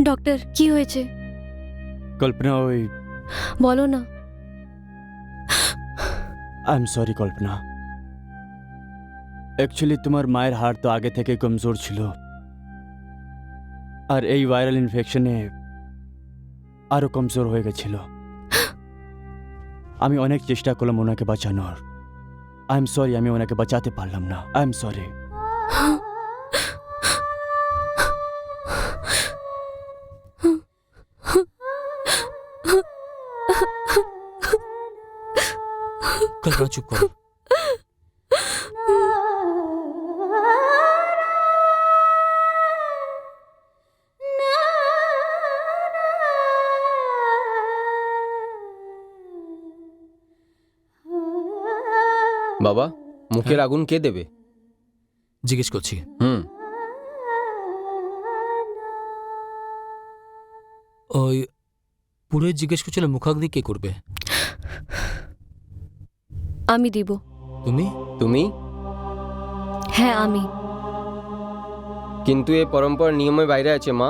ডক্টর, কি হয়েছে? কল্পনা, ওই বলো না। I am sorry Kalpana. Actually তোমার মায়ের হাড় তো আগে থেকে কমজোর ছিল, আর এই ভাইরাল ইনফেকশনে আরো কমজোর হয়ে গেছিল। আমি অনেক চেষ্টা করলাম ওনাকে বাঁচানোর। আই এম সরি, আমি ওনাকে বাঁচাতে পারলাম না। I am sorry. কল্পনা চুপ করো। বাবা, মুখের আগুন কে দেবে? জিজ্ঞেস করছি। ওই পুরো জিজ্ঞেস করছিল মুখাগ্নি কে করবে? আমি দিব। তুমি? তুমি? হ্যাঁ, আমি। কিন্তু এ পরম্পরার নিয়মের বাইরে আছে মা।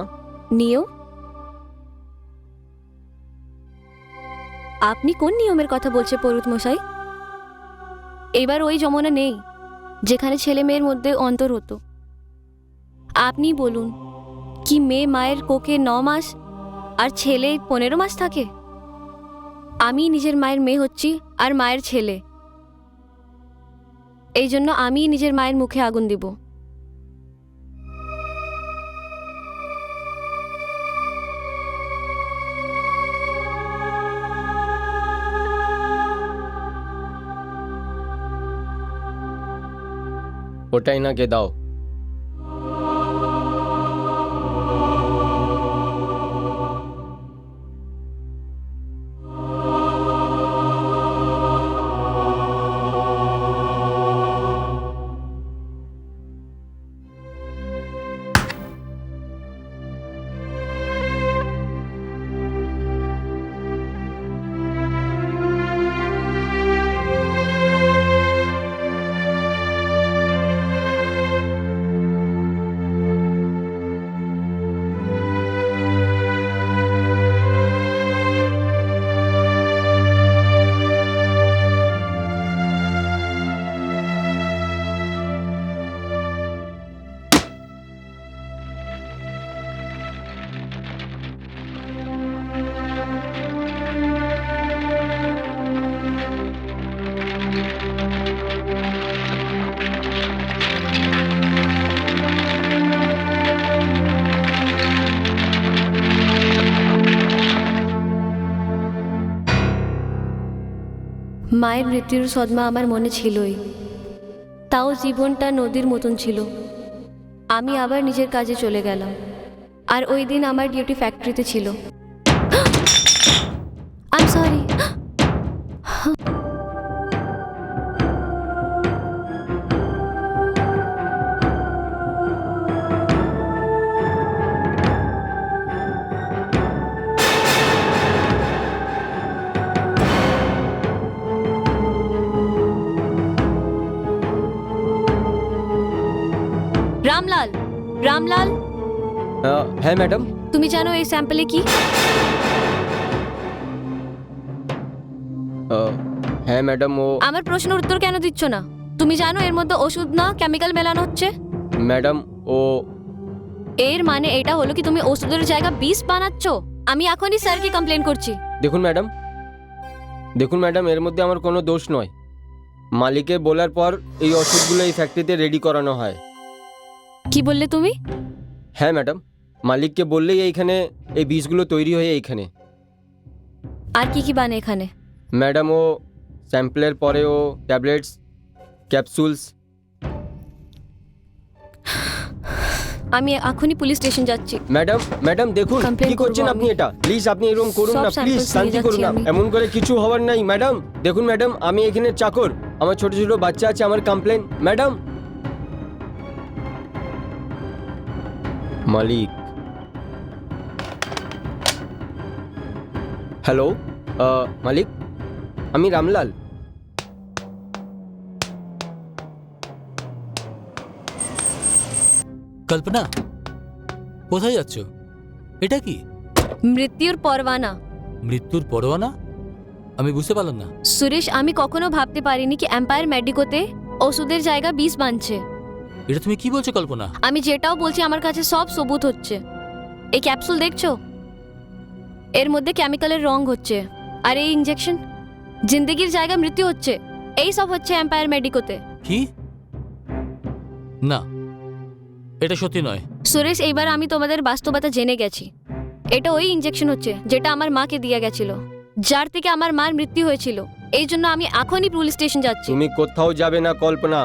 নিয়ম? আপনি কোন নিয়মের কথা বলছে পরুত মশাই? এবার ওই জমানা নেই যেখানে ছেলে মেয়ের মধ্যে অন্তর হতো। আপনি বলুন, কি মেয়ে মায়ের কোকে 9 মাস আর ছেলে 15 মাস থাকে? আমি নিজের মায়ের মেয়ে হচ্ছি আর মায়ের ছেলে। এই জন্য আমি নিজের মায়ের মুখে আগুন দিব। ওটাই না কে দাও। মায়ের মৃত্যুর সদমা আমার মনে ছিলই, তাও জীবনটা নদীর মতন ছিল। আমি আবার নিজের কাজে চলে গেলাম, আর ওই দিন আমার ডিউটি ফ্যাক্টরিতে ছিল। I am sorry. রামলাল, হ্যাঁ ম্যাডাম। তুমি জানো এই স্যাম্পলে কি? হ্যাঁ ম্যাডাম, ও আমার প্রশ্নের উত্তর কেন দিচ্ছ না? তুমি জানো এর মধ্যে ওষুধ না কেমিক্যাল মেলানো হচ্ছে? ম্যাডাম ও এর মানে এটা হলো কি তুমি ওষুধের জায়গা বিষ বানাচ্ছ? আমি এখনই স্যারকে কমপ্লেন করছি। দেখুন ম্যাডাম, এর মধ্যে আমার কোনো দোষ নয়। মালিকের বলার পর এই ওষুধগুলো এই ফ্যাক্টরিতে রেডি করানো হয়। কি বললে তুমি? হ্যাঁ ম্যাডাম, মালিককে বললেই এইখানে এই বীজগুলো তৈরি হয়ে এইখানে। আর কি কি বানে এখানে? ম্যাডাম, ও স্যাম্পলের পরে ও ট্যাবলেটস, ক্যাপসুলস। আমি এখনই পুলিশ স্টেশন যাচ্ছি। ম্যাডাম দেখুন Complain কি করছেন করবো আপনি। আমি। এটা প্লিজ আপনি এরকম করুন সব না, প্লিজ samples নিয়ে শান্তি করুন না। যাচ্ছি আমি। এমন করে কিছু হওয়ার নাই ম্যাডাম। দেখুন ম্যাডাম, আমি এখানে চাকর, আমার ছোট ছোট বাচ্চা আছে, আমার কমপ্লেন। ম্যাডাম, মালিক। হ্যালো মালিক, আমি রামলাল। কল্পনা, কোথায় যাচ্ছ? এটা কি? মৃত্যুর পরওয়ানা। মৃত্যুর পরোয়ানা? আমি বুঝতে পারলাম না। সুরেশ, আমি কখনো ভাবতে পারিনি কি এম্পায়ার মেডিকোতে ওষুধের জায়গা বিষ বানছে। এটা তুমি কি বলছো কল্পনা? আমি যেটাও বলছি আমার কাছে সব সবুত হচ্ছে। এই ক্যাপসুল দেখছো? এর মধ্যে কেমিক্যালের রং হচ্ছে। আর এই ইনজেকশন, জিন্দগির জায়গা মৃত্যু হচ্ছে। এই সব হচ্ছে এম্পায়ার মেডিকোতে। কি? না, এটা সত্যি নয়। সুরেশ, এইবার আমি তোমাদের বাস্তবতা জেনে গেছি। এটা ওই ইনজেকশন হচ্ছে যেটা আমার মাকে দিয়ে গেছিল, যার থেকে আমার মার মৃত্যু হয়েছিল। এই জন্য আমি এখনই পুলিশ স্টেশন যাচ্ছি। তুমি কোথাও যাবে না কল্পনা।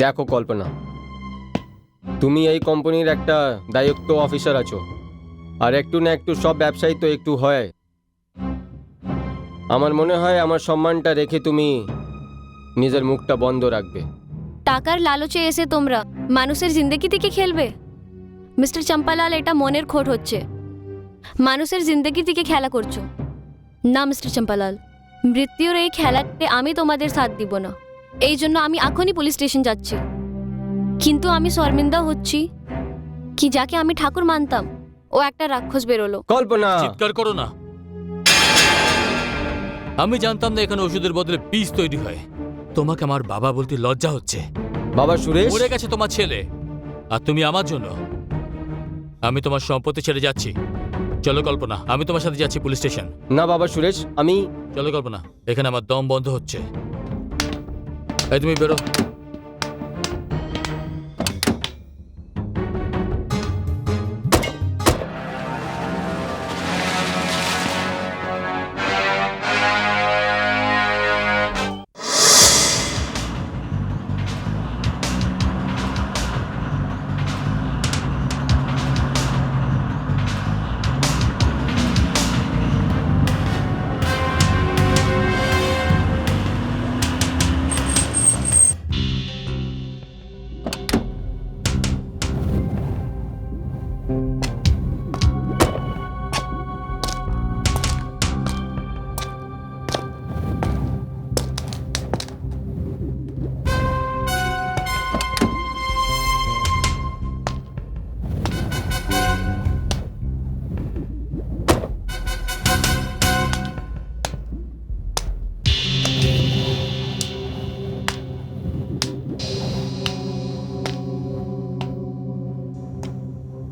দেখো কল্পনা, তুমি এই কোম্পানির একটা দায়িত্ব অফিসার আছো, আর একটু না একটু সব ব্যবসায়ী তো একটু হয়। আমার মনে হয় আমার সম্মানটা রেখে তুমি নিজের মুখটা বন্ধ রাখবে। টাকার লালচে এসে তোমরা মানুষের জিন্দগি থেকে খেলবে? মিস্টার চম্পালাল, এটা মনের খোট হচ্ছে। মানুষের জিন্দগি থেকে খেলা করছো না মিস্টার চম্পালাল। মৃত্যুর এই খেলাতে আমি তোমাদের সাথ দিব না। এই জন্য আমি এখনই পুলিশ স্টেশন যাচ্ছি। কিন্তু আমি শর্মিন্দা হচ্ছি কি যাকে আমি ঠাকুর মানতাম ও একটা রাক্ষস বেরোলো। কল্পনা, চিৎকার করো না। আমি জানতাম না এখানে ওষুধের বদলে বীজ তৈরি হয়। তোমাকে আমার বাবা বলতে লজ্জা হচ্ছে। বাবা সুরেশ। মরে গেছে তোমার ছেলে, আর তুমি আমার জন্য। আমি তোমার সম্পত্তি ছেড়ে যাচ্ছি। চলো কল্পনা, আমি তোমার সাথে যাচ্ছি পুলিশ স্টেশন। না বাবা সুরেশ, আমি। চলো কল্পনা, এখানে আমার দম বন্ধ হচ্ছে। এই তুমি বেরো।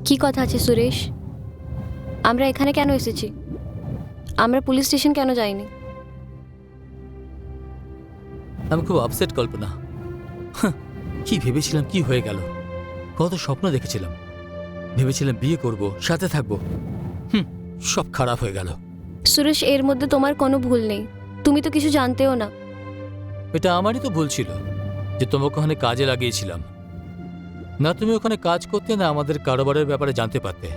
কি কথা আছে সুরেশ? আমরা এখানে কেন এসেছি? আমরা পুলিশ স্টেশন কেন যাইনি? আমি খুব আপসেট কল্পনা। কি ভেবেছিলাম কি হয়ে গেল। কত স্বপ্ন দেখেছিলাম, ভেবেছিলাম বিয়ে করব, সাথে থাকবো। সব খারাপ হয়ে গেল। সুরেশ, এর মধ্যে তোমার কোনো ভুল নেই। তুমি তো কিছু জানতেও না। এটা আমারই তো ভুল ছিল যে তোমাকে ওখানে কাজে লাগিয়েছিলাম। না তুমি ওখানে কাজ করতে, না আমাদের কারোবারের ব্যাপারে জানতে পারতে।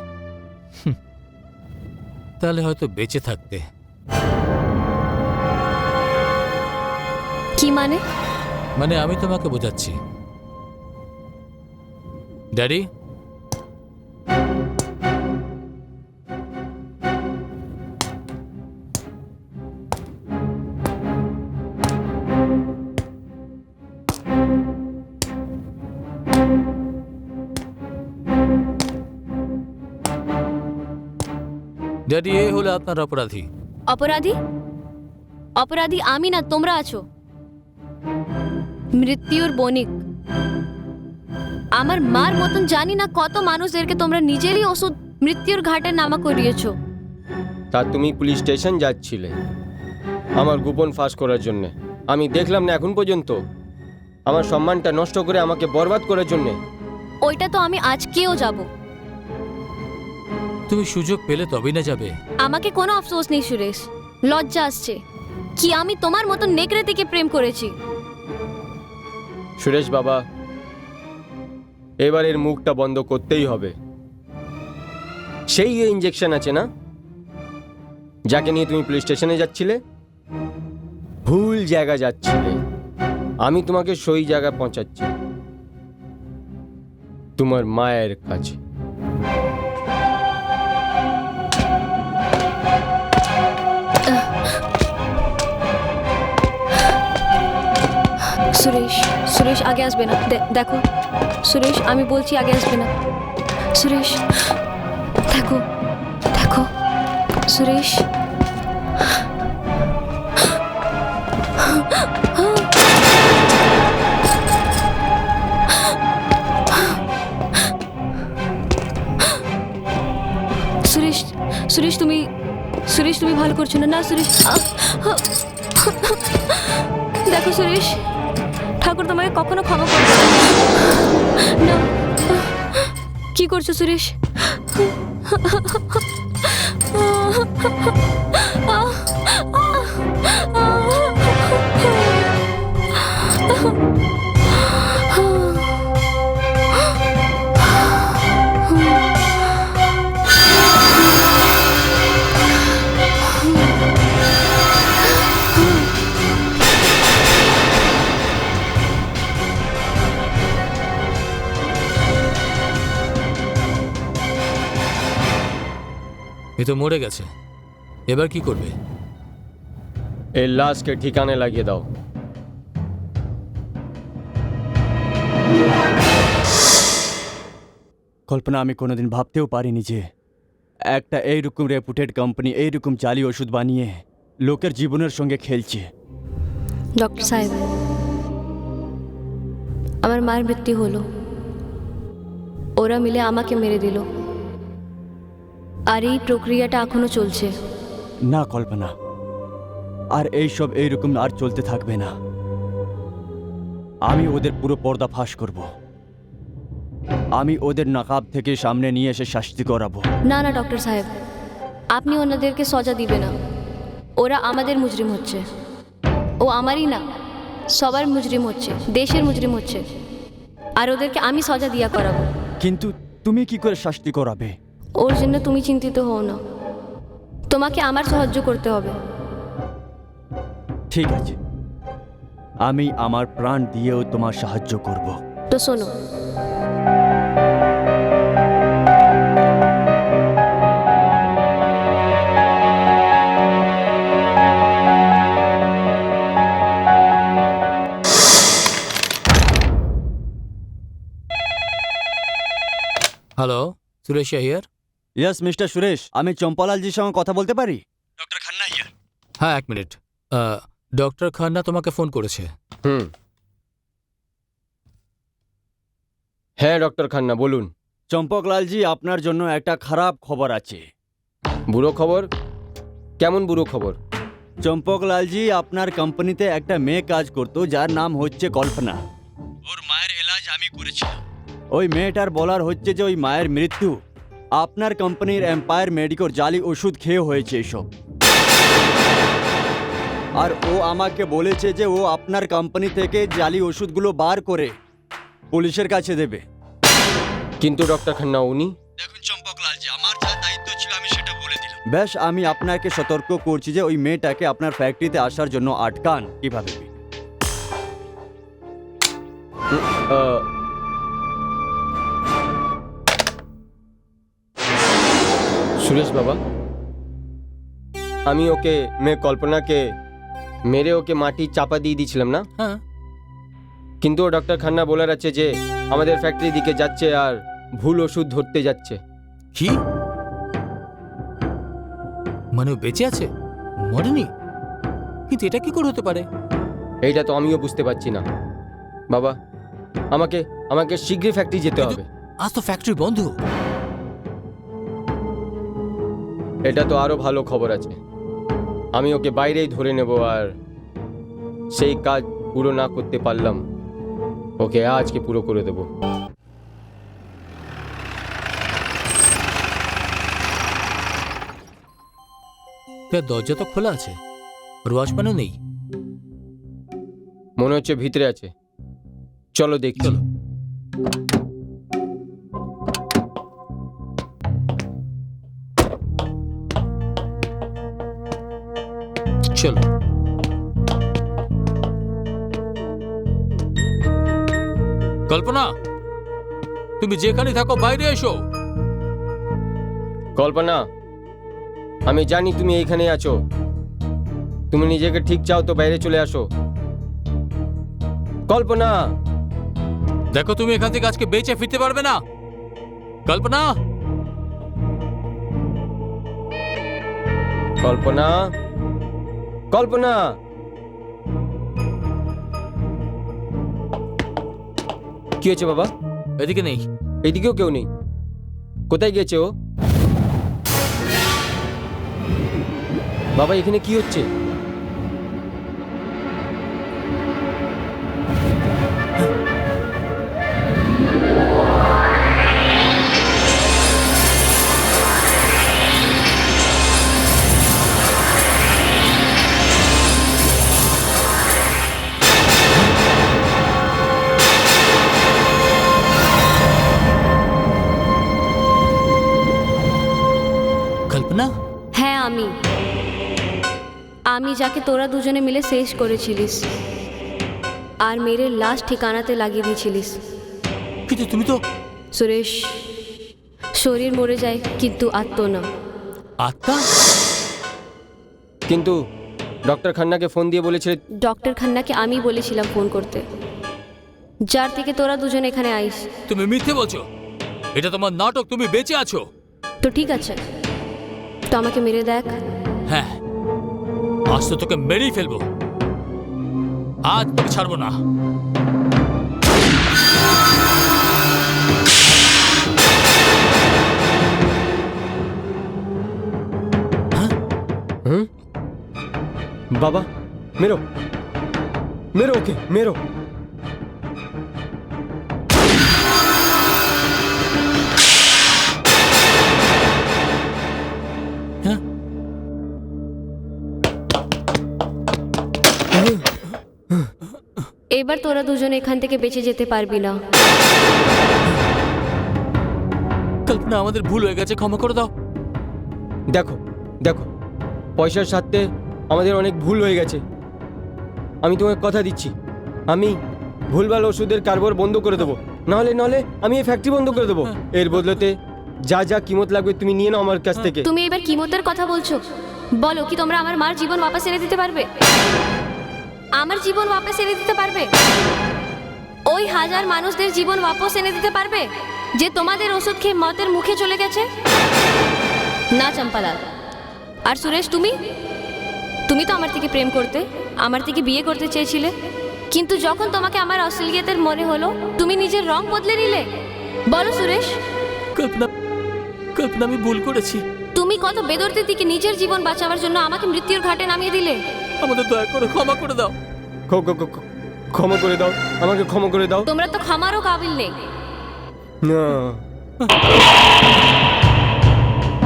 তাহলে হয়তো বেঁচে থাকতে। কি মানে? মানে আমি তোমাকে বোঝাচ্ছি। ড্যাডি, ড্যাডি, এ হলো আপনার অপরাধী। অপরাধী? অপরাধী আমি না, তোমরা আছো। মৃত্যুর বণিক। আমার মার মতন জানি না কত মানুষদেরকে তোমরা নিজেরই ওষুধ মৃত্যুর ঘাটে নামা করিয়েছো। তা তুমি পুলিশ স্টেশন যাচ্ছিলে আমার গোপন ফাঁস করার জন্য। আমি দেখলাম না এখন পর্যন্ত। আমার সম্মানটা নষ্ট করে আমাকে বরবাদ করার জন্যে। ওইটা তো আমি আজকেও যাব। তুমি সুযোগ পেলে তবেই না যাবে। আমাকে কোনো আফসোস নেই সুরেশ, লজ্জা আসছে কি আমি তোমার মতন নেকড়েতিকে প্রেম করেছি। সুরেশ বাবা, এবারের মুখটা বন্ধ করতেই হবে। সেই ইঞ্জেকশন আছে না, যাকে নিয়ে তুমি পুলিশ স্টেশনে যাচ্ছিলে? ভুল জায়গা যাচ্ছিলে। আমি তোমাকে সই জায়গায় পৌঁছাচ্ছি, তোমার মায়ের কাছে। সুরেশ, সুরেশ আগে আসবে না। দেখো সুরেশ, আমি বলছি আগে আসবে না। সুরেশ দেখো, দেখো সুরেশ। সুরেশ, সুরেশ তুমি ভালো করছো না। না সুরেশ, দেখো সুরেশ, ঠাকুর তোমাকে কখনো ক্ষমা করবে না। কি করছো সুরেশ? এ তো মরে গেছে, এবার কি করবে? এই লাশকে ঠিকানে লাগিয়ে দাও। কল্পনা, আমি কোনোদিন ভাবতেও পারিনি যে একটা এইরকম রেপুটেড কোম্পানি এইরকম জালি ওষুধ বানিয়ে লোকের জীবনের সঙ্গে খেলছে। ডক্টর সাহেব, আমার মায়ের মৃত্যু হলো, ওরা মিলে আমাকে মেরে দিল, আর এই প্রক্রিয়াটা এখনো চলছে। না কল্পনা, আর এইসব এইরকম আর চলতে থাকবে না। আমি ওদের পুরো পর্দা ফাঁস করব। আমি ওদের নাকাব থেকে সামনে নিয়ে এসে শাস্তি করাবো। না না ডক্টর সাহেব, আপনি ওনাদেরকে সজা দিবে না। ওরা আমাদের মুজরিম হচ্ছে। ও আমারই না, সবার মুজরিম হচ্ছে, দেশের মুজরিম হচ্ছে, আর ওদেরকে আমি সজা দিয়া করাবো। কিন্তু তুমি কি করে শাস্তি করাবে? ওর জন্য তুমি চিন্তিত হও না, তোমাকে আমার সাহায্য করতে হবে। ঠিক আছে, আমি আমার প্রাণ দিয়েও তোমার সাহায্য করব। তো শোনো, hello, Suresh here. Yes mister Suresh, আমি চম্পালালজির সঙ্গে কথা বলতে পারি? Doctor Khanna here. হ্যাঁ, এক মিনিট। ডক্টর খান্না তোমাকে ফোন করেছে। হ্যাঁ ডক্টর খান্না, বলুন। চম্পকলালজি, আপনার জন্য একটা খারাপ খবর আছে। বুড়ো খবর? কেমন বুড়ো খবর? চম্পকলালজি, আপনার কোম্পানিতে একটা মেয়ে কাজ করতো যার নাম হচ্ছে কল্পনা। ওর মায়ের এলাজ আমি করেছিলাম। ওই মেয়েটার বলার হচ্ছে যে ওই মায়ের মৃত্যু আপনার কোম্পানির এম্পায়ার মেডিকোর জালি ওষুধ খেয়ে হয়েছে এসব। আর ও আমাকে বলেছে যে ও আপনার কোম্পানি থেকে জালি ওষুধগুলো বার করে পুলিশের কাছে দেবে। কিন্তু ডক্টর খান্না, উনি... দেখুন চম্পকলালজি, আমার যা দায়িত্ব ছিল আমি সেটা বলে দিলাম। বেশ, আমি আপনাকে সতর্ক করছি যে ওই মেয়েটাকে আপনার ফ্যাক্টরিতে আসার জন্য আটকান কিভাবে। সুরেশ বাবা, আমি ওকে মেয়ে কল্পনাকে মেরে ওকে মাটি চাপা দিয়ে দিয়েছিলাম না? হ্যাঁ, কিন্তু ডক্টর খান্না বলার আছে যে আমাদের ফ্যাক্টরি দিকে যাচ্ছে আর ভুল ওষুধ ধরতে যাচ্ছে। কি মানে ও বেঁচে আছে, মরেনি? কিন্তু এটা কি করে হতে পারে? এইটা তো আমিও বুঝতে পারছি না বাবা। আমাকে আমাকে শীঘ্রই ফ্যাক্টরি যেতে হবে। আজ তো ফ্যাক্টরি বন্ধ। এটা তো আরো ভালো খবর আছে। আমি ওকে বাইরেই ধরে নেব, আর সেই কাজ পুরো না করতে পারলাম ওকে আজকে পুরো করে দেব। দরজা তো খোলা আছে, আর ওয়াচম্যানও নেই। মনে হচ্ছে ভিতরে আছে, চলো দেখি। চলো। চলো। কল্পনা, তুমি যেখানে থাকো বাইরে এসো। কল্পনা, আমি জানি তুমি এইখানে আছো। তুমি নিজেকে ঠিক চাও তো বাইরে চলে আসো। কল্পনা, দেখো তুমি এখান থেকে আজকে বেঁচে ফিরতে পারবে না। কল্পনা, কল্পনা, কল্পনা। কি হয়েছে বাবা? এদিকে নেই। এইদিকেও কেউ নেই। কোথায় গেছে ও? বাবা এখানে কি হচ্ছে? কল্পনা, হ্যাঁ আমি যাকে তোরা দুজনে মিলে শেষ করেছিলিস আর মেরে লাশ ঠিকানাতে লাগিয়ে দিয়েছিলিস। কিন্তু তুমি তো সুরেশ, শরীর মরে যায় কিন্তু আত্ম না। আত্মা। কিন্তু ডক্টর খান্নাকে ফোন দিয়ে বলেছিলে। ডক্টর খান্নাকে আমি বলেছিলাম ফোন করতে, যার থেকে তোরা দুজন এখানে আইস। তুমি মিথ্যে বলছো, এটা তোমার নাটক। তুমি বেঁচে আছো। তো ঠিক আছে, তো আমাকে মেরে দেখ। হ্যাঁ, আজ তো তোকে মেরেই ফেলবো। আজ তোকে ছাড়বো না। হুম? বাবা মেরো, মেরো ওকে, মেরো। হ্যাঁ, এবার তোরা দুজন এখান থেকে বেঁচে যেতে পারবি না। কল্পনা, আমাদের ভুল হয়ে গেছে, ক্ষমা করে দাও। দেখো দেখো, পয়সার স্বার্থে আমাদের অনেক ভুল হয়ে গেছে। আমি তোমাকে কথা দিচ্ছি, আমি ভুলভাল ওষুধের কারবার বন্ধ করে দেবো। নাহলে আমি এই ফ্যাক্টরি বন্ধ করে দেবো। এর বদলেতে যা যা কিমত লাগবে তুমি নিয়ে নাও আমার কাছ থেকে। তুমি এবার কিমতের কথা বলছো? বলো, কি তোমরা আমার মার জীবন ওয়াপস এনে দিতে পারবে? আমার জীবন ওয়াপস এনে দিতে পারবে? ওই হাজার মানুষদের জীবন ওয়াপস এনে দিতে পারবে যে তোমাদের ওষুধ খেয়ে মতের মুখে চলে গেছে? না চম্পালাল। আর সুরেশ, তুমি তো আমার থেকে প্রেম করতে, আমার থেকে বিয়ে করতে চেয়েছিলে, কিন্তু যখন তোমাকে আমার অশ্লীলতার মনে হলো তুমি নিজের রং বদলে নিলে। বলো সুরেশ। কল্পনা, আমি ভুল করেছি। তুমি কত বেদরদের দিকে নিজের জীবন বাঁচাবার জন্য আমাকে মৃত্যুর ঘাটে নামিয়ে দিলে। আমাদের দয়া করে ক্ষমা করে দাও। ক্ষমা করে দাও, আমাকে ক্ষমা করে দাও। তোমরা তো ক্ষমারও কাবিল নেই। না,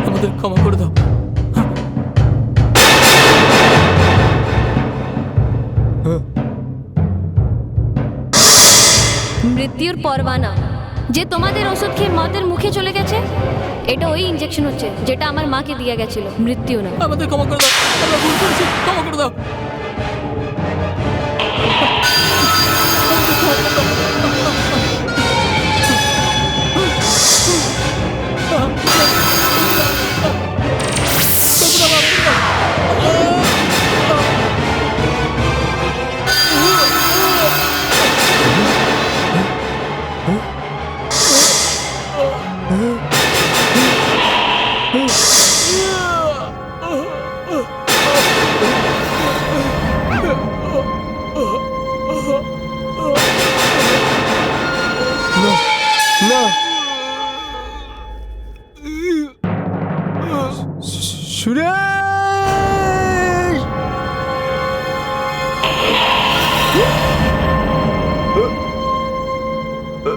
আমাদের ক্ষমা করে দাও। মৃত্যুর পরওয়ানা যে তোমাদের ওষুধ খেয়ে মতের মুখে চলে গেছে, এটা ওই ইনজেকশন হচ্ছে যেটা আমার মাকে দিয়ে গেছিল, মৃত্যু না। আমাদের ক্ষমা করে দাও, আমরা ভুল করেছি, ক্ষমা করে দাও। ডক্টর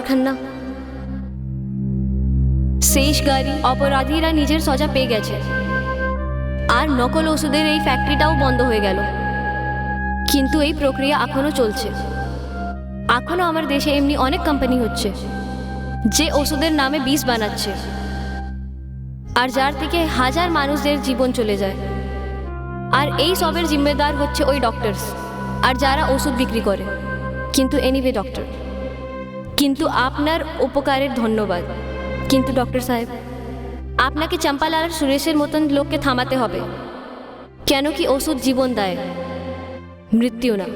খান্না, শেষ গাড়ি অপরাধীরা নিজের সজা পেয়ে গেছে, আর নকল ওষুধের এই ফ্যাক্টরিটাও বন্ধ হয়ে গেল। কিন্তু এই প্রক্রিয়া এখনো চলছে। এখনো আমার দেশে এমনি অনেক কোম্পানি হচ্ছে যে ওষুধের নামে বিষ বানাচ্ছে, আর যার থেকে হাজার মানুষদের জীবন চলে যায়। আর এই সবের জিম্মেদার হচ্ছে ওই ডক্টরস আর যারা ওষুধ বিক্রি করে। কিন্তু এনিওয়ে ডক্টর, কিন্তু আপনার উপকারের ধন্যবাদ। কিন্তু ডক্টর সাহেব, আপনাকে চম্পালাল আর সুরেশের মতন লোককে থামাতে হবে, কেন কি ওষুধ জীবন দেয়, মৃত্যু না।